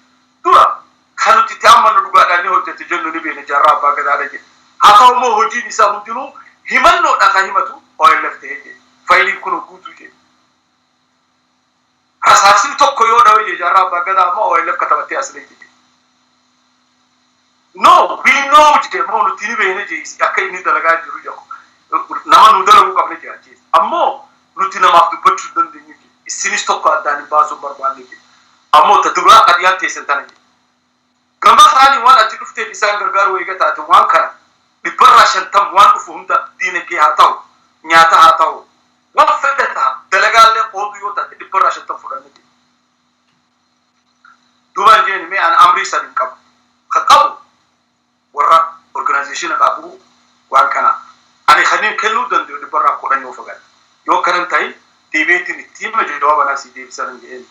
دورا خلو تتعمل نلقى داني هو تتجنو نبينا جراب باقدا رجي هاكاو مو هجي نسا هندنو همانو ناكا همتو أو إلا فتهجي فايلين كنو قوتو جي rasaasni tokko yoo dhawe jarraa bagada ma oo ilaf katabatti aslee no we know je mo nutini beene je akka inni dalagaa jiru yoo nama nu dalagu qabne je achi ammo nutina ma dubbachuu dandeenyu isinis tokko addaan baasu barbaanne ammo tatubaa qadiyaan teessan tana gamba faani waan ati dhuftee isaan gargaaru wayga taate waan kana dhibbarraa shantam waan dhufu hunda diinagdee haa ta'u nyaata haa ta'u waan fedhata dalagaalee qoodu yoo taate dhibbarraa shantam fudhanne duubaan jeeni mee an amrii sadin qabu qabu warra organization qabu waan kana ani khadin kellu dandoo dhibbarraa kudhan yoo fagan yoo kanan ta'i tiibeetiin ittiin majaajilaa banaasii deebisan jeen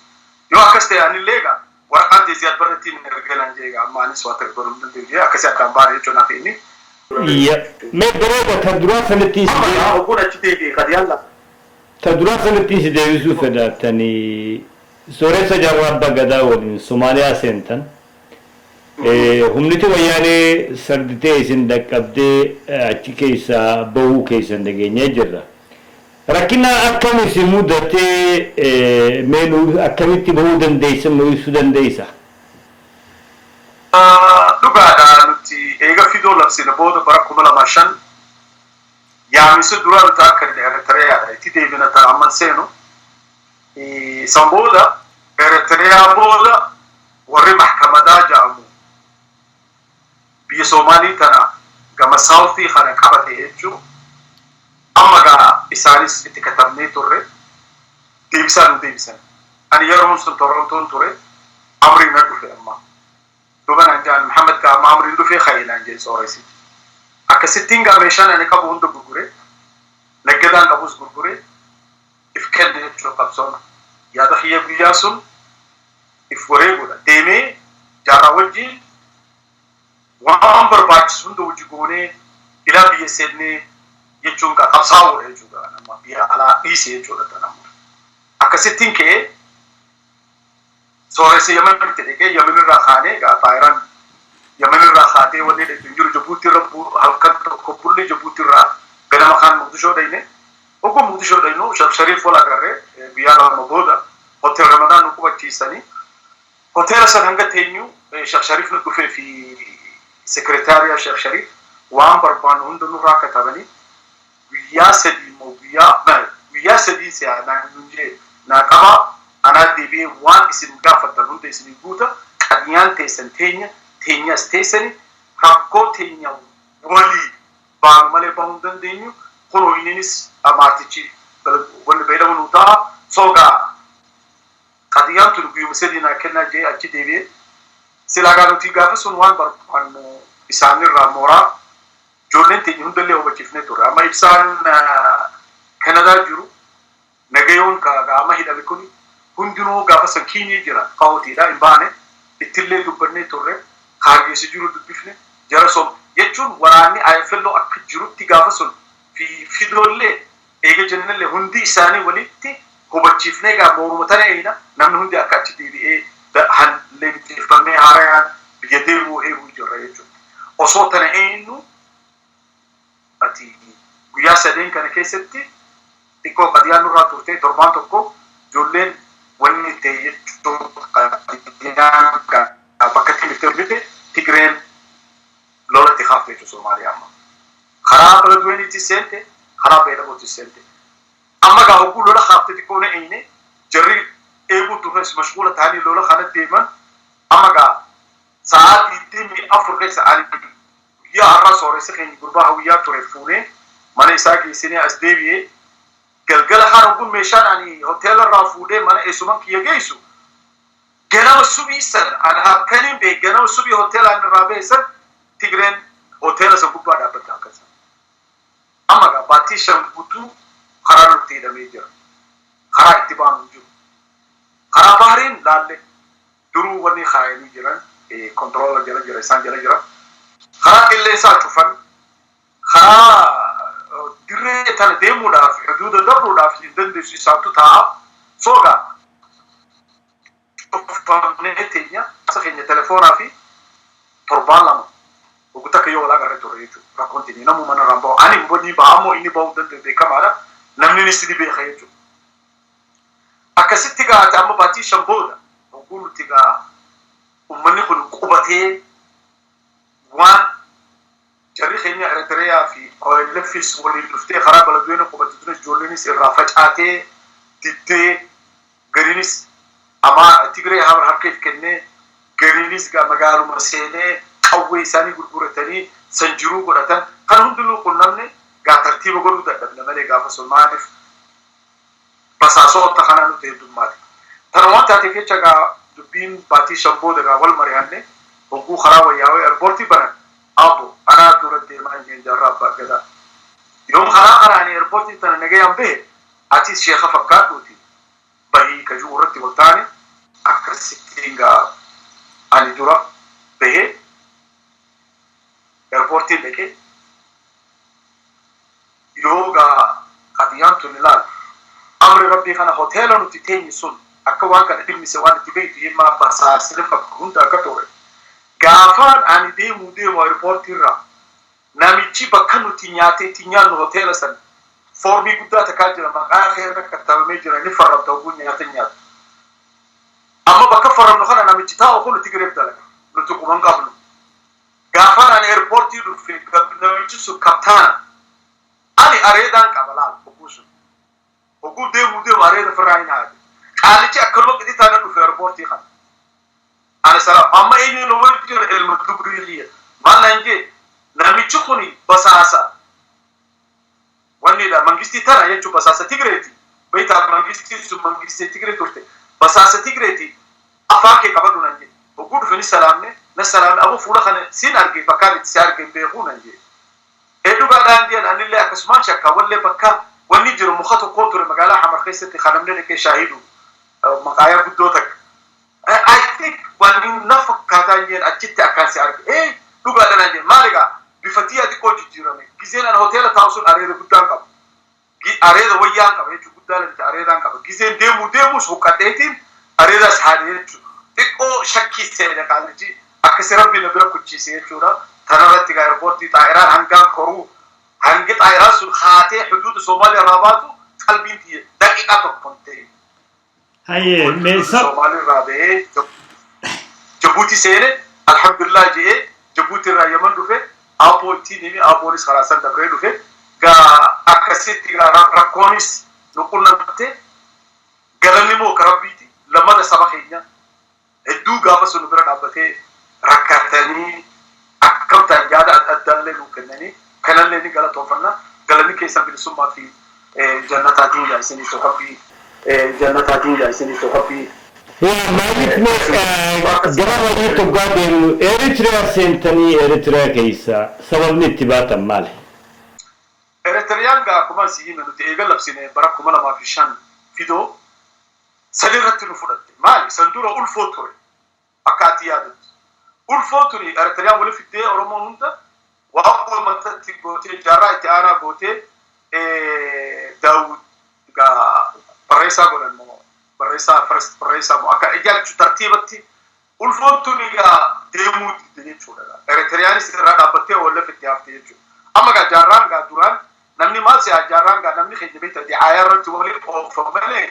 yoo akkas ta'e ani leega warqaan deeziyat barreettiin ergalan jeega amma anis waa ta'e baruu dandeenye akkasii addaan baaree jechuun hafe inni me bereda tadura sanatti oguna achi deebi'e kadiyalla tadura sanatti si deebisuu fedhaatani sooressa jarraa abbaa gadaa waliin Somaaliyaa seentan humniti wayyaanee sarditee isin dhaqqabdee achi keessaa bahuu keessan dhageenyee jirra. Rakkina akkam isin mudatee meenuu akkamitti bahuu dandeessan nuu ibsuu dandeessa? Dhugaadhaa nuti eega fidoo labsine booda bara 2005 yaamisa dura nuti akka Eritreyaadha itti deebina ta'a amman seenu san booda Eritreyaa booda warri mahkamadaa ja'amu biyya Soomaalii tana gama saawutii kana qabate jechuun amma gaa isaanis itti katabnee turre deebisan ani yeroo sun Torontoon ture amriin na dhufe amma duban anjaan Muhammad ka amriin dhufe khaylaan jee sooresi akkasittiin gaa meeshaan ani qabu hunda gurgure naggadaan qabus gurgure if kenne jechuun qabsoona yaada xiyya guyyaa sun if wareegudha deemee jaarraa wajjiin waan barbaachisu hunda wajji goonee ilaa biyya seennee jechuun qabsaa'uudha jechuudha nama biyya alaa dhiisee jechuudha tanamma akkasittiin ka'ee sooressa Yamanitti dhaqee Yamanirraa kaanee gaa xaayiraan Yamanirraa kaatee wanni dhaqee jiru Jabuutiirra halkan tokko bullee Jabuutiirraa ganama kaan Muqdishoo dhayne oggo Muqdishoo dhaynu Shariif wal agarree biyya lama booda hotel Ramadaan nu qubachiisanii hoteela san hanga teenyu Shariif nu dhufee fi sekretariyaa Shariif waan barbaannu hunda nurraa katabanii guyyaa sadii siyaanaan nunjee naa qaba anaa deebi'ee waan isin gaafattan hunda isin guuta qadiyaan teessan teenyas teessani rakkoo teenya walii baanu malee bahuu dandeenyu kunoo inninis amaartichi wanni beelamu nu ta'a soogaa qadiyaan tun guyyuma sadii naa kennaa jee achi deebi'ee silaagaa nuti gaafa sun waan barbaannu isaanirraa mooraa ijoolleen teenya hundallee hubachiifnee turre amma ibsaan Kanadaa jiru nagayoon amma hidhame kun hundinuu gaafa san kiinyee jira qawwatiidha hin baane ittillee dubbannee turre kaargeessi jiru dubbifne jara som jechuun waraanni ayfelloo akka jirutti gaafa sun fidoollee eega jennallee hundi isaanii walitti hubachiifnee gaa mooruma tana eeyna namni hundi akka achi deebi'ee leemtiifamee haarayaan biyya deemuu eeguu jirra jechuudha osoo tana eenyu ati guyyaa sadeen kana keessatti xiqqoo qadiyaan nurraa turte torbaan tokko ijoolleen wanni ta'e jechuun qadiyaan bakka itti hojjete Tigreen lolatti hafe jechuun Somaaliyaa amma karaa Beledweyniitti seente karaa Beelamooti seente amma gaa hogguu lola hafte xiqqoo na eeyne jarri eeguu turres mashquula ta'anii lola kana deeman amma gaa sa'aatii 24 keessa ani guyyaa har'aa sooressa keenya gurbaa hawiyyaa ture fuunee mana isaa geessinee as deebi'ee galgala kaan hogguun meeshaan ani hoteelarraa fuudhee mana eessuman kiyya geessu ganama subii san ani halkaniin bee ganama subii hoteelaan irraa beessan Tigreen hoteela san gubbaa dhaabbata akkasa amma gaa baattii shan guutuu karaa nutti hidhamee jira karaa itti baanu jiru karaa bahariin laalle duruu wanni kaayanii jiran kontroola jala jira isaan jala jira karaa qilleensaa cufan karaa dirree tana deemuudhaaf huduuda dabruudhaaf hin dandeessu isaantu ta'a soogaa cufamnee teenya asa keenya telefoonaa fi torbaan lama ogutta akka yoo walaa garree ture jechuudha rakkoon teenya namuu mana irraan bahu ani ni ba'a ammoo inni bahuu danda'e beekamaadha namni ni beeka jechuudha akkasitti gaate amma baatii shan booda hogguu nuti gaa ummanni kun qubatee waan jarri keenya Eritreyaa fi OLFs waliin dhuftee karaa Beledweyne qubatu ture ijoollenis irraa facaatee diddee gariinis ama Tigree harkeef kennee gariinis gaa magaaluma seenee qawwee isaanii gurguratanii sanjiruu godhatan kan hundinuu qunnamne gaa tartiiba godhuu dadhabne malee gaafa sun maaliif basaasota kana nuti heddummaati. Tan waan taateef jecha gaa dubbiin baatii shan booda gaa wal mari'anne hogguu karaa wayyaawee eerpoortii banan abo anaa dura deemaa hin jarraa abbaa gadaa. Yoom karaa karaanii eerpoortii tana nagayaan bahe atis sheekha fakkaatuuti bahii kajuu irratti waltaane akkasittiin gaa ani dura bahee eerpoortiin dhaqee yoo gaa qadiyyaan tun ilaal amri rabbii kana hoteela nuti teenye sun akka waan kana dhimmise waan itti beektu yemmaa basaasile fakka hunda akka ture gaafaan ani deemu eerpoortiirraa namichi bakka nuti nyaatee itti nyaannu hoteela san foormii guddaa takkaa jira maqaa keerra kattabamee jira ni farramta oguu nyaata amma bakka farramnu kana namichi taa'u kun nuti gireef dalaga nuti quban qabnu gaafaan ani eerpoortii dhufe namichi sun kaptaana ani areedaan qaba laal oguu sun oguu deemu areeda firraa hin haade qaalichi akkanuma qixi taana dhufe eerpoortii kana ani salaam amma eenyu nu walitti jira ilma dubriiliya maal naan jee namichi kuni basaasa wannidha mangistii tana jechuun basaasa Tigreeti beektaa mangistii sun mangistii Tigree turte basaasa Tigreeti afaan kee qabadhu naan jee oguu dhufe ni salaamne abu fuula kana siin argee bakkaan itti si argeen beekuu naan jee dhugaadhaan diyan anillee akkasumaan shakkaa wallee bakka wanni jiru muka tokkoo ture magaalaa Hamar keessatti kanamne dhaqee shaahidu maqaayaa guddoo takka I think wanni na fakkaataan jeen achitti akkaan si arge dhugaadhaan jeen maaligaa bifatii xiqqoo jijjiirame gizeen ana hoteela taa'u sun areeda guddaan qaba areeda wayyaan qaba jechuun guddaa lalitti areedaan qaba gizeen deemus huqqadheetiin areedaas haadhe jechuudha xiqqoo shakkii seene qaalichi akkasi rabbi na bira kuchiise jechuudha tanarratti gaa eerpoortii xaayiraan hangaan koruu hangi xaayiraan sun haatee xuduuda Soomaaliyaa irraa baatu qalbiin tiyye daqiiqaa tokkoon ta'e. Hayyee meeshaa Soomaaliyaa irraa bahee Jabuuti seene alhamdulillah jedhee Jabuuti irraa Yaman dhufe Aaboo ittiin himi Aaboonis karaa san dabree dhufe gaa akkasitti gaa rakkoonis nu qunnamte galanni moo karabbiiti lamada saba keenya hedduu gaafa sun bira dhaabbatee rakkatanii akkamtaan yaada addaallee nuu kennanii kanallee ni galatoofannaa galanni keessan bilisummaa fi jannataatiin jaa'isinii soqabbii jannataatiin jaa'isinii soqabbii. Maaliif gara waliin toggaa deemu Eritreyaa seentanii Eritreyaa keessa sababni itti baatan maali? Eritreyaan gaa akkuma si hime nuti eega labsine bara 2005 fidoo sadi irratti nu fudhatte maali san dura ulfoo ture akka ati yaadatu ulfoo turi Eritreyaan wali fiddee Oromoo hunda waan matatti gootee jaarraa itti aanaa gootee Daawud gaa barreessaa godhan moo barreessaa moo akka ijaachu tartiibatti ulfoon turi gaa deemuu didde jechuudha Eritreyaanis irraa dhaabbattee walla fiddee haftee jechuudha amma gaa jaarraan gaa duraan namni maal si'a jaarraan gaa namni keenya beekta di'aayaa irratti waliin oofamanii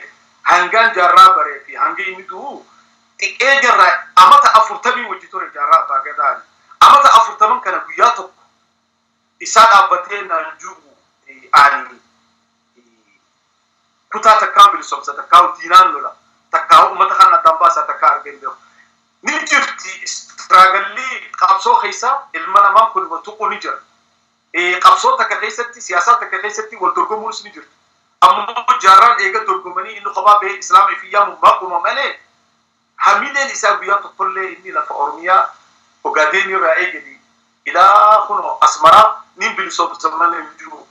hangaan jaarraa baree fi hangi inni du'u xiqqee jarraa amata 40 wajji ture jaarraa abbaa gadaan amata 40 kana guyyaa tokko isaa dhaabbatee naan ju'u ani kutaa takkaan bilisomsa takkaa diinaan lola takkaa uummata kana dambaasaa takkaa argeen beeku ni jirti istraagalli qabsoo keessa ilma namaa kun tuquu ni jira qabsoo takka keessatti siyaasaa takka keessatti wal dorgomuunis ni jirti ammoo jaarraan eega dorgomanii inni kophaa bahee islaama fi yaamu maquma malee hamileen isaa guyyaa tokkollee inni lafa Oromiyaa Ogaadeen irraa eeganii ilaa kuno Asmaraa nin bilisoomsa malee jiru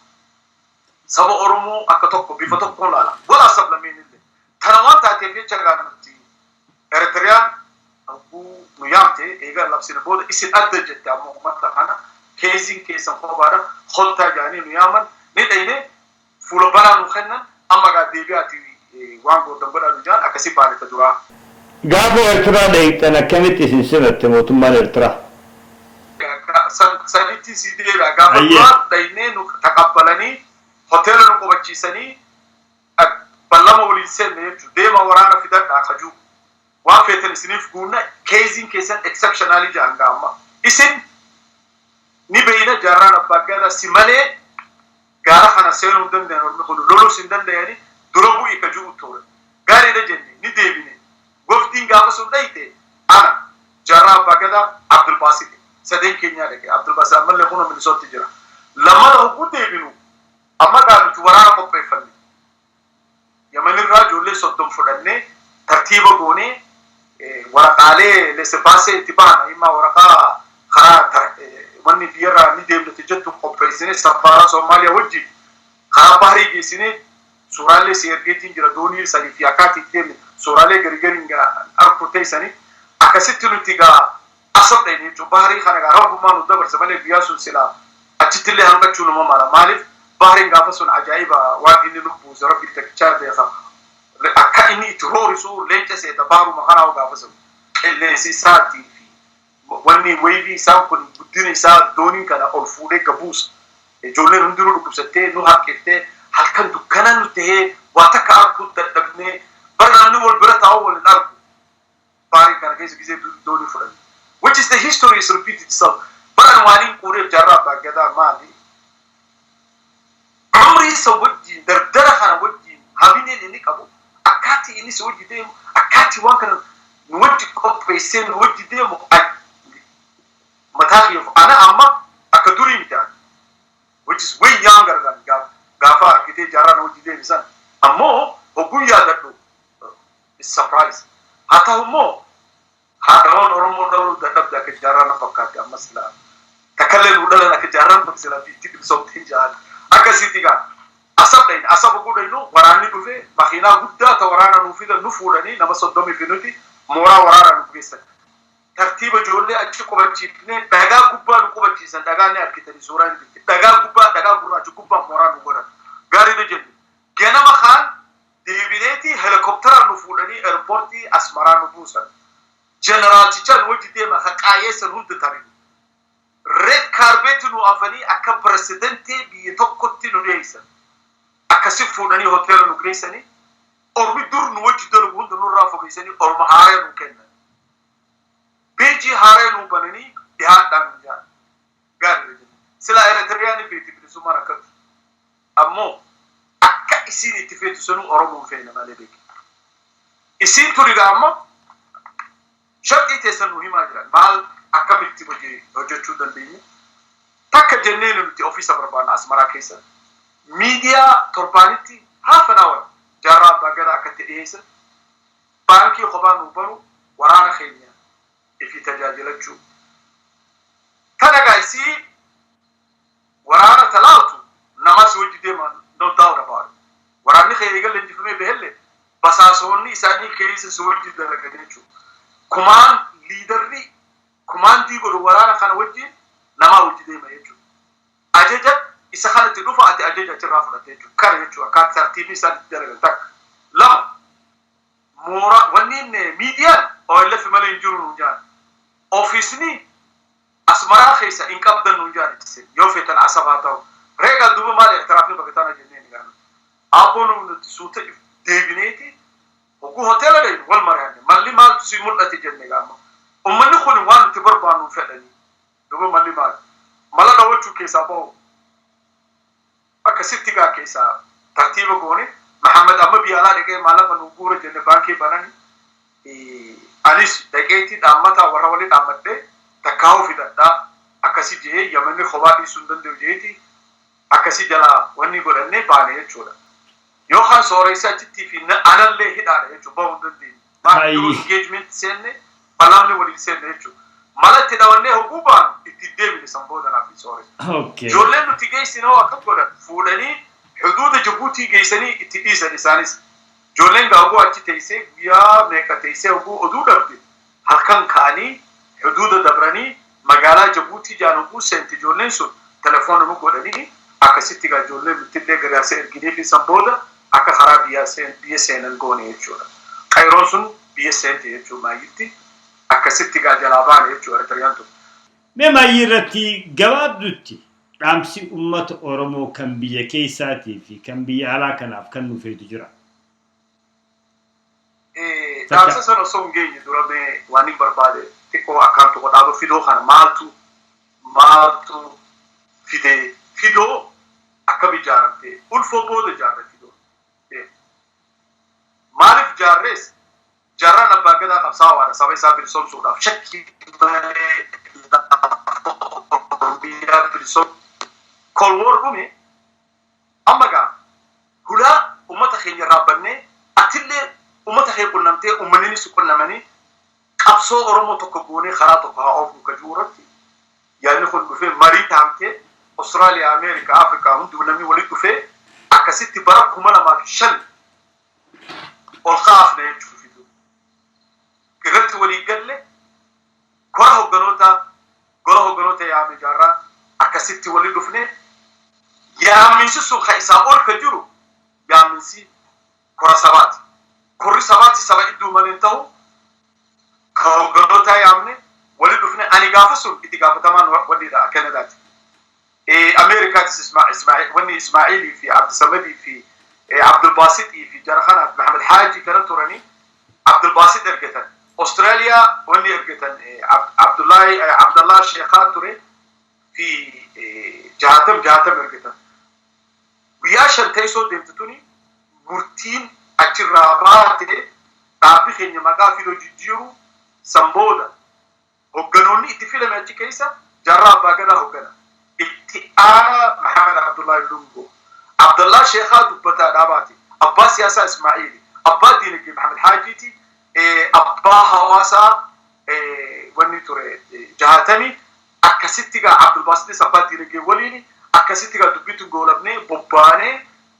saba Oromoo akka tokko bifa tokkoon laala wala sablameen illee kana waan taateef jecha gaanatti Eritreyaan akkuu nu yaamte eega labsine booda isin adda jette ammoo uummata kana keessiin keessan kophaadha hottaa jaanii nu yaaman ni dhayne fuula banaa nu kennan amma gaa deebi'aati waan gootan godhanu jaan akkasii baanita duraa. Gaafa Eertiraa dheeyxan akkamitti isin simatte mootummaan Eertiraa? Sanitti si deebi'a gaafa duraa dhaynee nu taqabbalanii hoteela nu qubachiisanii ballama waliin seenne jechuudha deema waraana fidadhaa kajuu waan feetan isiniif guunna keeziin keessan exceptionally jaanga amma isin ni beeyna jaarraan abbaa gadaa si malee gaara kana seenuu danda'an ormi kun loluu sin danda'ani dura bu'ii kajuu ture gaariidha jenne ni deebine goftiin gaafa sun dhayite ana jaarraa abbaa gadaa Abdul Basit sadeen keenyaa dhaqe Abdul Basit ammallee kun minisootti jira lamada hogguu deebinu amma gaanuti waraana qopheeffanne yamanirraa ijoollee soddom fudhannee tartiiba goonee waraqaalee lesebaasee itti baana immaa waraqaa karaa wanni biyyarraa ni deemnati jettu qopheessine saffaaraa Soomaaliyaa wajjin karaa bahrii geessine suuraalee si ergeetiin jira doonii sanii fi akkaatii deemne suuraalee garigariin arku teessanii akkasitti nuti gaa asabdha jechuun bahrii kana gaa rabbummaa nu dabarsa malee biyyaa sun silaa achittillee hanqachuu nama mala maaliif bahriin gaafa sun ajaa'iba waan inni nu buuse rabbi takkichaa beeka akka inni itti roorisu leenca seeta baharuma kanaa gaafa sun qilleensi isaatii fi wanni waybii isaan kun guddina isaa dooniin kana ol fuudhee gabuusa ijoolleen hundinuu dhukkubsattee nu haqqiftee halkan dukkana nu tahee waa takka arguu dadhabnee bara namni wal bira taa'u waliin argu bahrii kana keessa gisee doonii fudhanne which is the history is repeated itself bara waaniin quureef jaarraa abbaa gadaa maali umrii isa wajjin dardara kana wajjin habineen inni qabu akkaati inni si wajji deemu akkaati waan kana nu wajji qopheessee nu wajji deemu mataa kiyyaaf ana amma akka durii mitaan which is way younger than gaafa argitee jaarraa nu wajji deemisan ammoo hogguun yaadadhu is surprise haa ta'u immoo haadhawan Oromoo dhaluu dadhabde akka jaarraa na fakkaate amma silaa takkallee nu dhalan akka jaarraan kun silaa biitti dhibsomtiin jaal akkasitti gaa asabdhain asaba gudhaynu waraanni dhufe makiinaa guddaa ta waraana nuu fidan nu fuudhanii nama 30 fi nuti mooraa waraana nu geessan tartiiba ijoollee achi qubachiifne dhagaa gubbaa nu qubachiisan dhagaa ni argitanii suuraan dhagaa gubbaa dhagaa gurraacha gubbaa mooraa nu godhan gaariidha jenne ganama kaan deebineeti helikoptera nu fuudhanii airportii Asmaraa nu buusan generaalchicha nu wajji deema haqaayeessan hundi tarin red carpet nu afanii akka presidentii biyya tokkotti nu dhiyeessan akkasi fuudhanii hoteela nu geessanii ormi dur nu wajji dalagu hunda nurraa fogeessanii orma haaree nu kennan beejii haaree nu bananii dhihaadhaan nu jaan gaariidha silaa Eritiriyaanii beekti bilisummaan akkatu ammoo akka isiin itti feetu sanuu Oromoon feena malee beeki isiin turigaa ammoo sharqii teessan nu himaa jiran maal akkamitti hojjechuu dandeenye takka jenneen nuti ofiisa barbaanna Asmaraa keessa miidiyaa torbaanitti half an hour jaarraa abbaa gadaa akkatti dhiyeessan baankii kophaa nu banu waraana keenya ifi tajaajilachuu tanagaa isii waraana talaaltu namas wajji deeman no doubt about it waraanni keenya eegalee injifamee behelle basaasoonni isaanii keessa si wajji dalagan jechuudha kumaan liidarri kumaandii godhu waraana kana wajjin namaa wajji deema jechuudha ajaja isa kanatti dhufa ati ajaja achirraa fudhatte jechuudha kana jechuudha akka tartiibni isaan itti dalagan takka lama moora wanniin miidiyaan OLF malee hin jiru nuun jaan ofiisni Asmaraa keessa hin qabdan nuun jaan ittise yoo feetan asabaa ta'u reegaa duuba maal tiraafii bakataana jennee ni gaana abboon nuti suuta deebineeti hogguu hoteela deemu wal mari'anne malli maaltu si mul'ate jennee gaama ummanni kun waan nuti barbaannu fedhanii duuba malli maal mala dhawachuu keessaa bahu akkasitti gaa keessaa tartiiba goone Muhammad amma biyyaalaa dhaqee maallaqa nu guura jenne baankii banani anis dhaqeetii dhaammataa warra walii dhaammadhee takkaa'uu fidadhaa akkasi jee Yamanni kophaa dhiisuu hin danda'u jeeti akkasi jala wanni godhannee baane jechuudha yookaan sooressa achittii fi anallee hidhaadha jechuudha bahuu hin dandeenye maal engagement seenne balaamni waliin seenne jechuudha malatti dhawannee hogguu baanu itti deebine samboodanaa fi sooressa ijoolleen nuti geessine hoo akkam godhan fuudhanii xuduuda Jibuutii geessanii itti dhiisan isaanis ijoolleen gaagoo achi teessee guyyaa meeqa teessee hogguu oduu dhabde halkan ka'anii xuduuda dabranii magaalaa Jibuutii jaanuguu seenti ijoolleen sun telefoona nu godhanii akkasitti gaa ijoolleen nuttillee gadaasee erginee fi sambooda akka karaa biyya seenan goone jechuudha qayroon sun biyya seente jechuudha maayitti akkasitti gaa jalaa baane jechuudha Eritiriyaan tun. Mee maayii irratti gabaabdutti dhaamsi uummata Oromoo kan biyya keessaatii fi kan biyya alaa kanaaf kan nufeetu jira. Dhaamsa sana osoo hin geenye dura mee waan hin barbaade xiqqoo akkaan tokko dhaaba fidoo kana maaltu fidee fidoo akkam ijaaramte ulfoo booda ijaarre fidoo. Maaliif ijaarrees jarraan abbaa gadaa qabsaa'aadha saba isaa bilisoomsuudhaaf shakkii malee biyya bilisoom kolwoor dhume amma gaa hulaa ummata keenya raabbannee atillee ummata kee qunnamtee uummanni si qunnamanii qabsoo Oromoo tokko goonee karaa tokko haa oofnu ka jiru irratti yaadni kun dhufee marii taamtee Austraaliyaa, Ameerikaa, Afrikaa hundi namni walitti dhufee akkasitti bara 2005 ol kaafne jechuudha fiduu. Irratti walii galle gola hogganoota yaame jaarraa akkasitti walii dhufne yaaminsi sun ka isaa ol ka jiru yaaminsi kora sabaati. Korri sabaati saba iddoo malee ta'u ka hogganoota yaamne walii dhufne ani gaafa sun itti gaafatamaan waliidha Kanadaati. Ameerikaatis Ismaa'ilii fi Abdisamadii fi Abdulbaasitii fi Jarhanat Maxamed Xaaji kana turanii Abdulbaasit ergatan. Austraaliyaa wanni ergatan Abdullah Sheekhaa ture fi jahatam ergatan. Guyyaa shanteessoo deemtituni murtiin achirraa baatee dhaabbi keenya maqaa fidoo jijjiiru sambooda hogganoonni itti filame achi keessa jarraa abbaa gadaa hoggana. Itti aana Maxamed Abdullahi Lungo. Abdullah Sheekhaa dubbataa dhaabaati. Abbaa siyaasaa Ismaa'ili. Abbaa diinagdee Maxamed Xaajiiti. Abbaa hawaasaa wanni ture jahatami akkasitti gaa Abdulbaasitis abbaa diinagdee waliin akkasitti gaa dubbitu goolabnee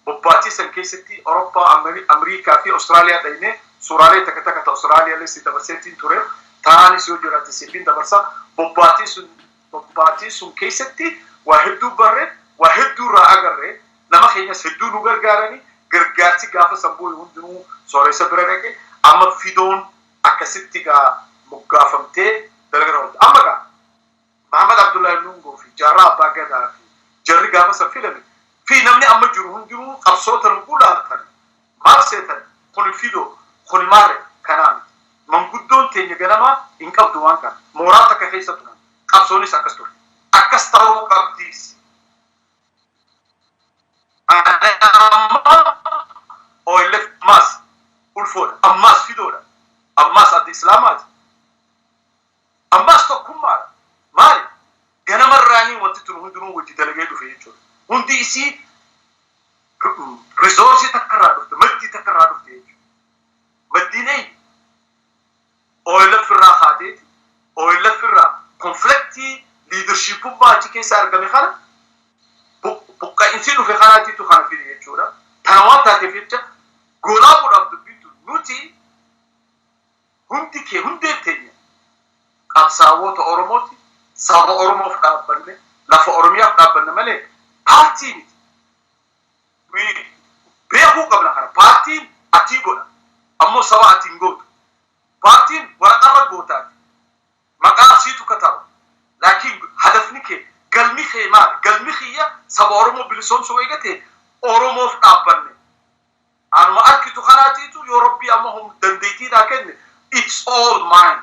bobbaatii san keessatti Awurooppaa, Ameerikaa fi Austraaliyaa dhaynee suuraalee takka takka Austraaliyaa leessi dabarseetiin ture. Taanis yoo jiraate siifin dabarsa bobbaatii sun keessatti waa hedduu barree waa hedduu irraa agarree nama keenyas hedduu nu gargaaranii gargaarsi gaafa sammuu hundinuu sooressa bira dhaqe amma fidoon akkasitti gaa moggaafamtee dalagaa oolte. Amma gaa Maxamed Abdullahi Lungoo fi Jaarraa Abbaa Gadaa fi jarri gaafa san filame fi namni amma jiru hundinuu qabsoota nu laaltan maal seetan kuni fidoo kuni maarre kanaan manguddoon teenya ganamaa hin qabdu waan kana mooraa takka keessa turan qabsoonis akkas ture akkas ta'uu qabdiis. OLF mas ulfoodha ammas fidoodha ammas adda islaamaati ammas tokkummaadha maali ganamarraanii wanti tun hundinuu wajji dalagee dhufe jechuudha hundi isii risoorsii takkarraa dhufte maddii takkarraa dhufte jechuudha maddiin eenyu OLF irraa kaateeti OLF irraa konfliktii liidarshiipummaa achi keessa argame kana buqqa'insi dhufe kanaatiitu kana fide jechuudha. Tana waan taateef jecha golaabuudhaaf dubbitu nuti hundee teenya qabsaa'oota Oromooti saba Oromoof dhaabbanne lafa Oromiyaaf dhaabbanne malee paartii miti. Beekuu qabna kana paartiin atii godha ammoo saba atiin gootu. Paartiin waraqarra gootaati maqaa siitu kataaba laakiin hadafni kee galmi kee maali galmi kiyya saba Oromoo bilisoomsuu eegate Oromoof dhaabbanne anuma arkitu kanaatiitu yoo Rabbii amma dandeettiidhaa kenne it's all mine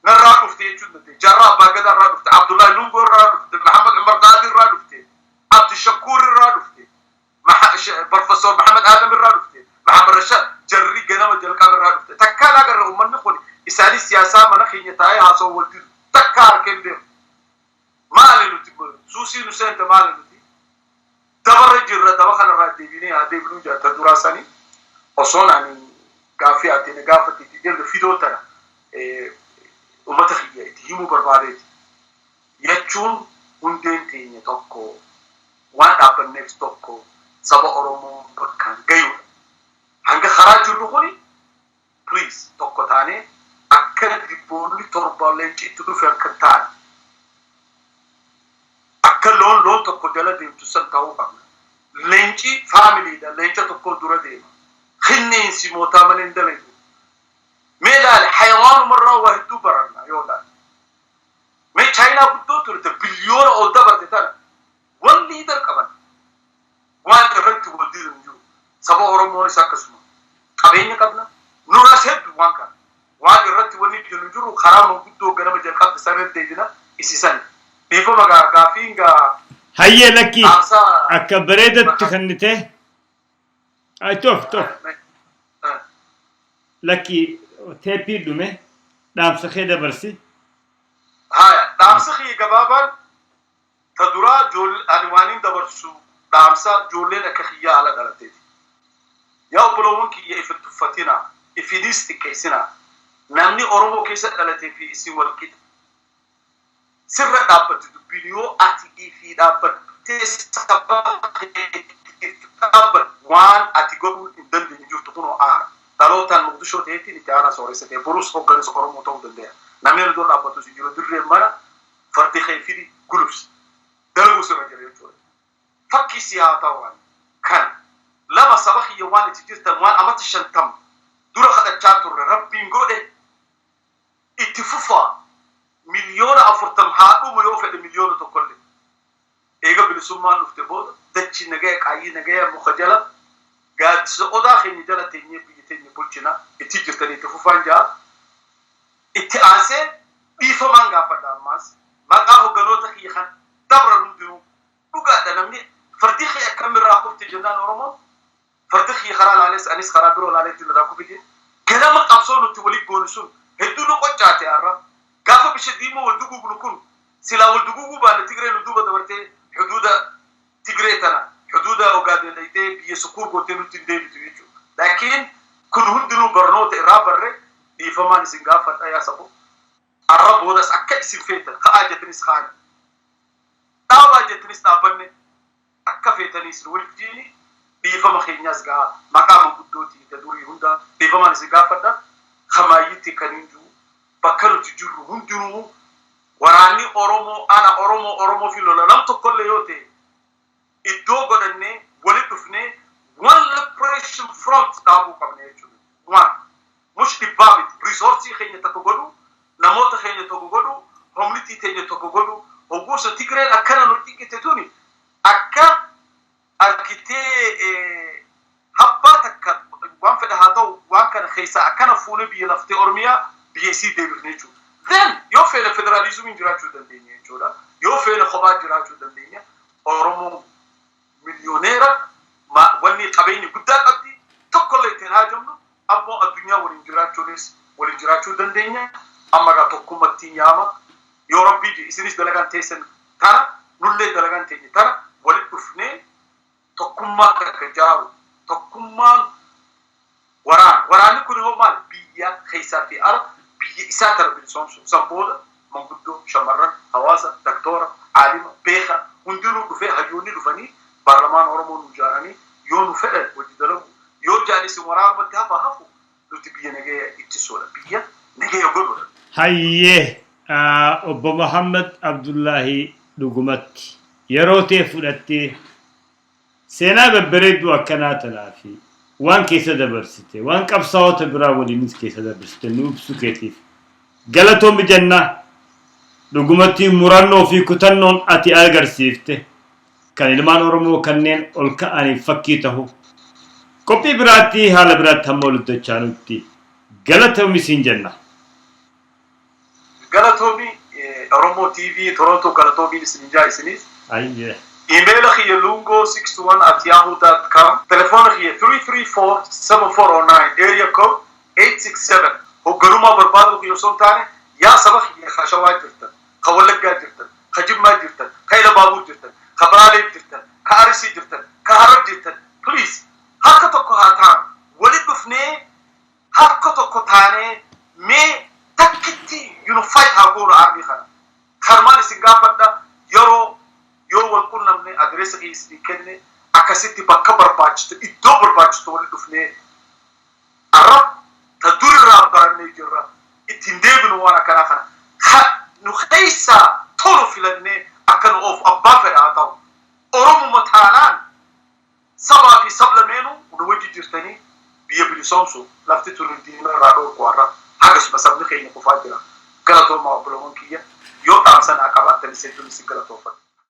narraa dhufte jechuun dandee Jaarraa Abbaa Gadaa irraa dhufte Abdullahi Lungoo irraa dhufte Maxamed Umar Daadi irraa dhufte Abdi Shakuur irraa dhufte Professor Maxamed Aadam irraa dhufte Maxamed Rashad jarri ganama jalqaba irraa dhufte takkaan agarra uummanni kun isaanis siyaasaa mana keenya taa'ee haasoo walti takka harkeen deemu maali nuti suusii nu seente maali nuti dabarra jirra daba kanarraa deebinee haa deebinuu jaata duraasanii osoo naani gaaffii ateene gaafatti deemte fidootana uummata kiyya itti himuu barbaadeeti jechuun hundeen teenya tokko waan dhaabbanneef tokko saba Oromoo bakkaan gayuudha. Hanga karaa jirru kuni please tokko taanee akka dibboonni torba leenci itti dhufe akka taane akka loon tokko jala deemtu san ta'uu qabna. Leenci faamiliidha leenca tokko dura deema. Khinneensi mootaa malee hin dalagu. Mee ilaali xayawaanumarraa waa hedduu baranna yoo ilaali. Mee chaayinaa guddoo turte biliyoona ol dabarte tana wan liidar qaban waan irratti wal diidan jiru saba Oromoonis akkasuma qabeenya qabna سرد دينا إسيسان بيفو مغا كافينغا هيا لكي أكبريدة تخنته توف لكي تيبي دومي دام سخيدة برسي هاي دام سخي قبابا تدرا جول أنوانين دبرسو دام سا جولين أكخيا على غلطتي يا بلوون كي يفت فتنا إفيديست كيسنا نامني أورومو كيسة غلطتي في اسم والكيد سر دابت دبينيو أتي في دابت تسابق دابت وان أتي قبل إندن بنجو تكونوا آنا دالوتان مقدشو تيتي نتانا سوريسة بروس خوغاني سكورو مطو دنديا نامير دور دابتو سيجيرو دري مانا فردي خيفيدي قلوبس دلغو سرجر يجول فكي سياتا وان كان لما سبخي يوان تجيرتا وان أمات الشنتم دورا خدا تشاتور ربي نقوله اتفوفا مليون أفرتم هادو ميوفة مليون تقول إيجا بلسومان نفتبود دتشي نجاك عيي نجايا مخجلة قاد سؤدا خيني جلا تيني بيتيني بولشنا اتيجر تاني تفوفان جا اتعاسي بيفمان غافر داماس ما قاهو غنوتا خيخان دبرا ندنو لقادا نمني فرديخي أكمل راقب تجنان ورمو فرديخي خرال عليس أنيس خرابرو لالي تن راقب تجن كلام قبصون تولي بونسون هدونو قجاتي عرا قافا بشديمو والدقوق نكون سلا والدقوق بانا تقري ندوبة دورتي حدود تقريتنا حدود أوقات ليتي بيسكور قوتينو تندي بتويجو لكن كل هندنو برنوت إرابر بيفمان سنغافة أيا سبو الرب ودس أكا اسم فيتا خاجة تنس خاني داوا جتنس نابني أكا فيتا نيس الولديني بيفما خينياس غا مقام قدوتي تدوري هندا بيفمان سنغافة خمايتي كنينجو بكرو تجرو هندنو وراني أورومو في لولا لم تقول يوتي الدوغو دني ولي دفني one liberation front تابو قبني one مش دبابت ريسورسي خيني تكوغدو نموت خيني تكوغدو هملتي تيني تكوغدو وقوس تيكرين أكنا نرتيكي تتوني أكا أكتي حباتك وان فده هاتو وان كان خيسا أكنا فوني بيلفتي أرميا بيسي دي بخنيجو then يوفي الفدراليزم ينجراجو دندينيا جودا يوفي الخبات جراجو دندينيا أورومو مليونيرا ما وني قبيني قدام أبدي تقول لي تنهاجمنا أبو الدنيا ولنجراجو ليس ولنجراجو دندينيا أما قاتوكم التنياما يوربي دي إسنيس دلغان تيسن تانا نولي دلغان تيني تانا ولد دفني تقوما كجارو تقوما وران كل هو مال بيا خيسا في أرض بيا إساتر بالسونسو سبولا منقدو شمران هواسا دكتورة عالمة بيخا وندلو دفع هجوني دفني برلمان أورمو نجاراني يونو فعل وجدلو يو جاني سموران متهافا هفو لو تبيا نجايا اتسولا بيا نجايا قدولا هايه أبو محمد عبد الله لقمت يروتي فلتي سينا ببريد وكانت العافي وان كيسة دبرستي وان كبصوت براولي نس كيسة دبرستي نوب سكيتيف قالتهم بجنة لقمتي مرانو في كتنون أتي ألقر سيفته كان المان أرمو كنين ألقى أني فكيته كوبي براتي حال برات همول دچانوتي قالتهم مسين جنة غلطومي أورومو تي في تورونتو غلطومي نسنجا إسنيس أيه إيميل خي لونغو 61@yahoo.com تلفون خي 334-7409 area code 867 هو قروما بربادو خي سلطانة يا سبخ خشوات جرتن خولك جرتن خجب ما جرتن خيل بابو جرتن خبرالي جرتن كارسي جرتن كهرب جرتن بليز هكتوكو هاتان ولد بفني هكتوكو تاني مي تكتي يونيفايد هاغورو عربي خنا خرمان سنغافر دا يورو والكل نمني ادريس غيس كني اكاسيتي بكبر باجت الدوبر باجت ولد بفني عرب تدور رابرني جرا اتندبن وانا كنا خنا نخيسا طولو فيلني اكن اوف ابافر اتاو اورومو متانان سبا في سبلمينو ونوجي جرتني بيبلي سومسو لافتي الدين رادو كوارا حاجه بس ابن خيني كفاجرا كلا تو ما بلومون كيا يو تامسن اكبات تلسيتو نسي كلا تو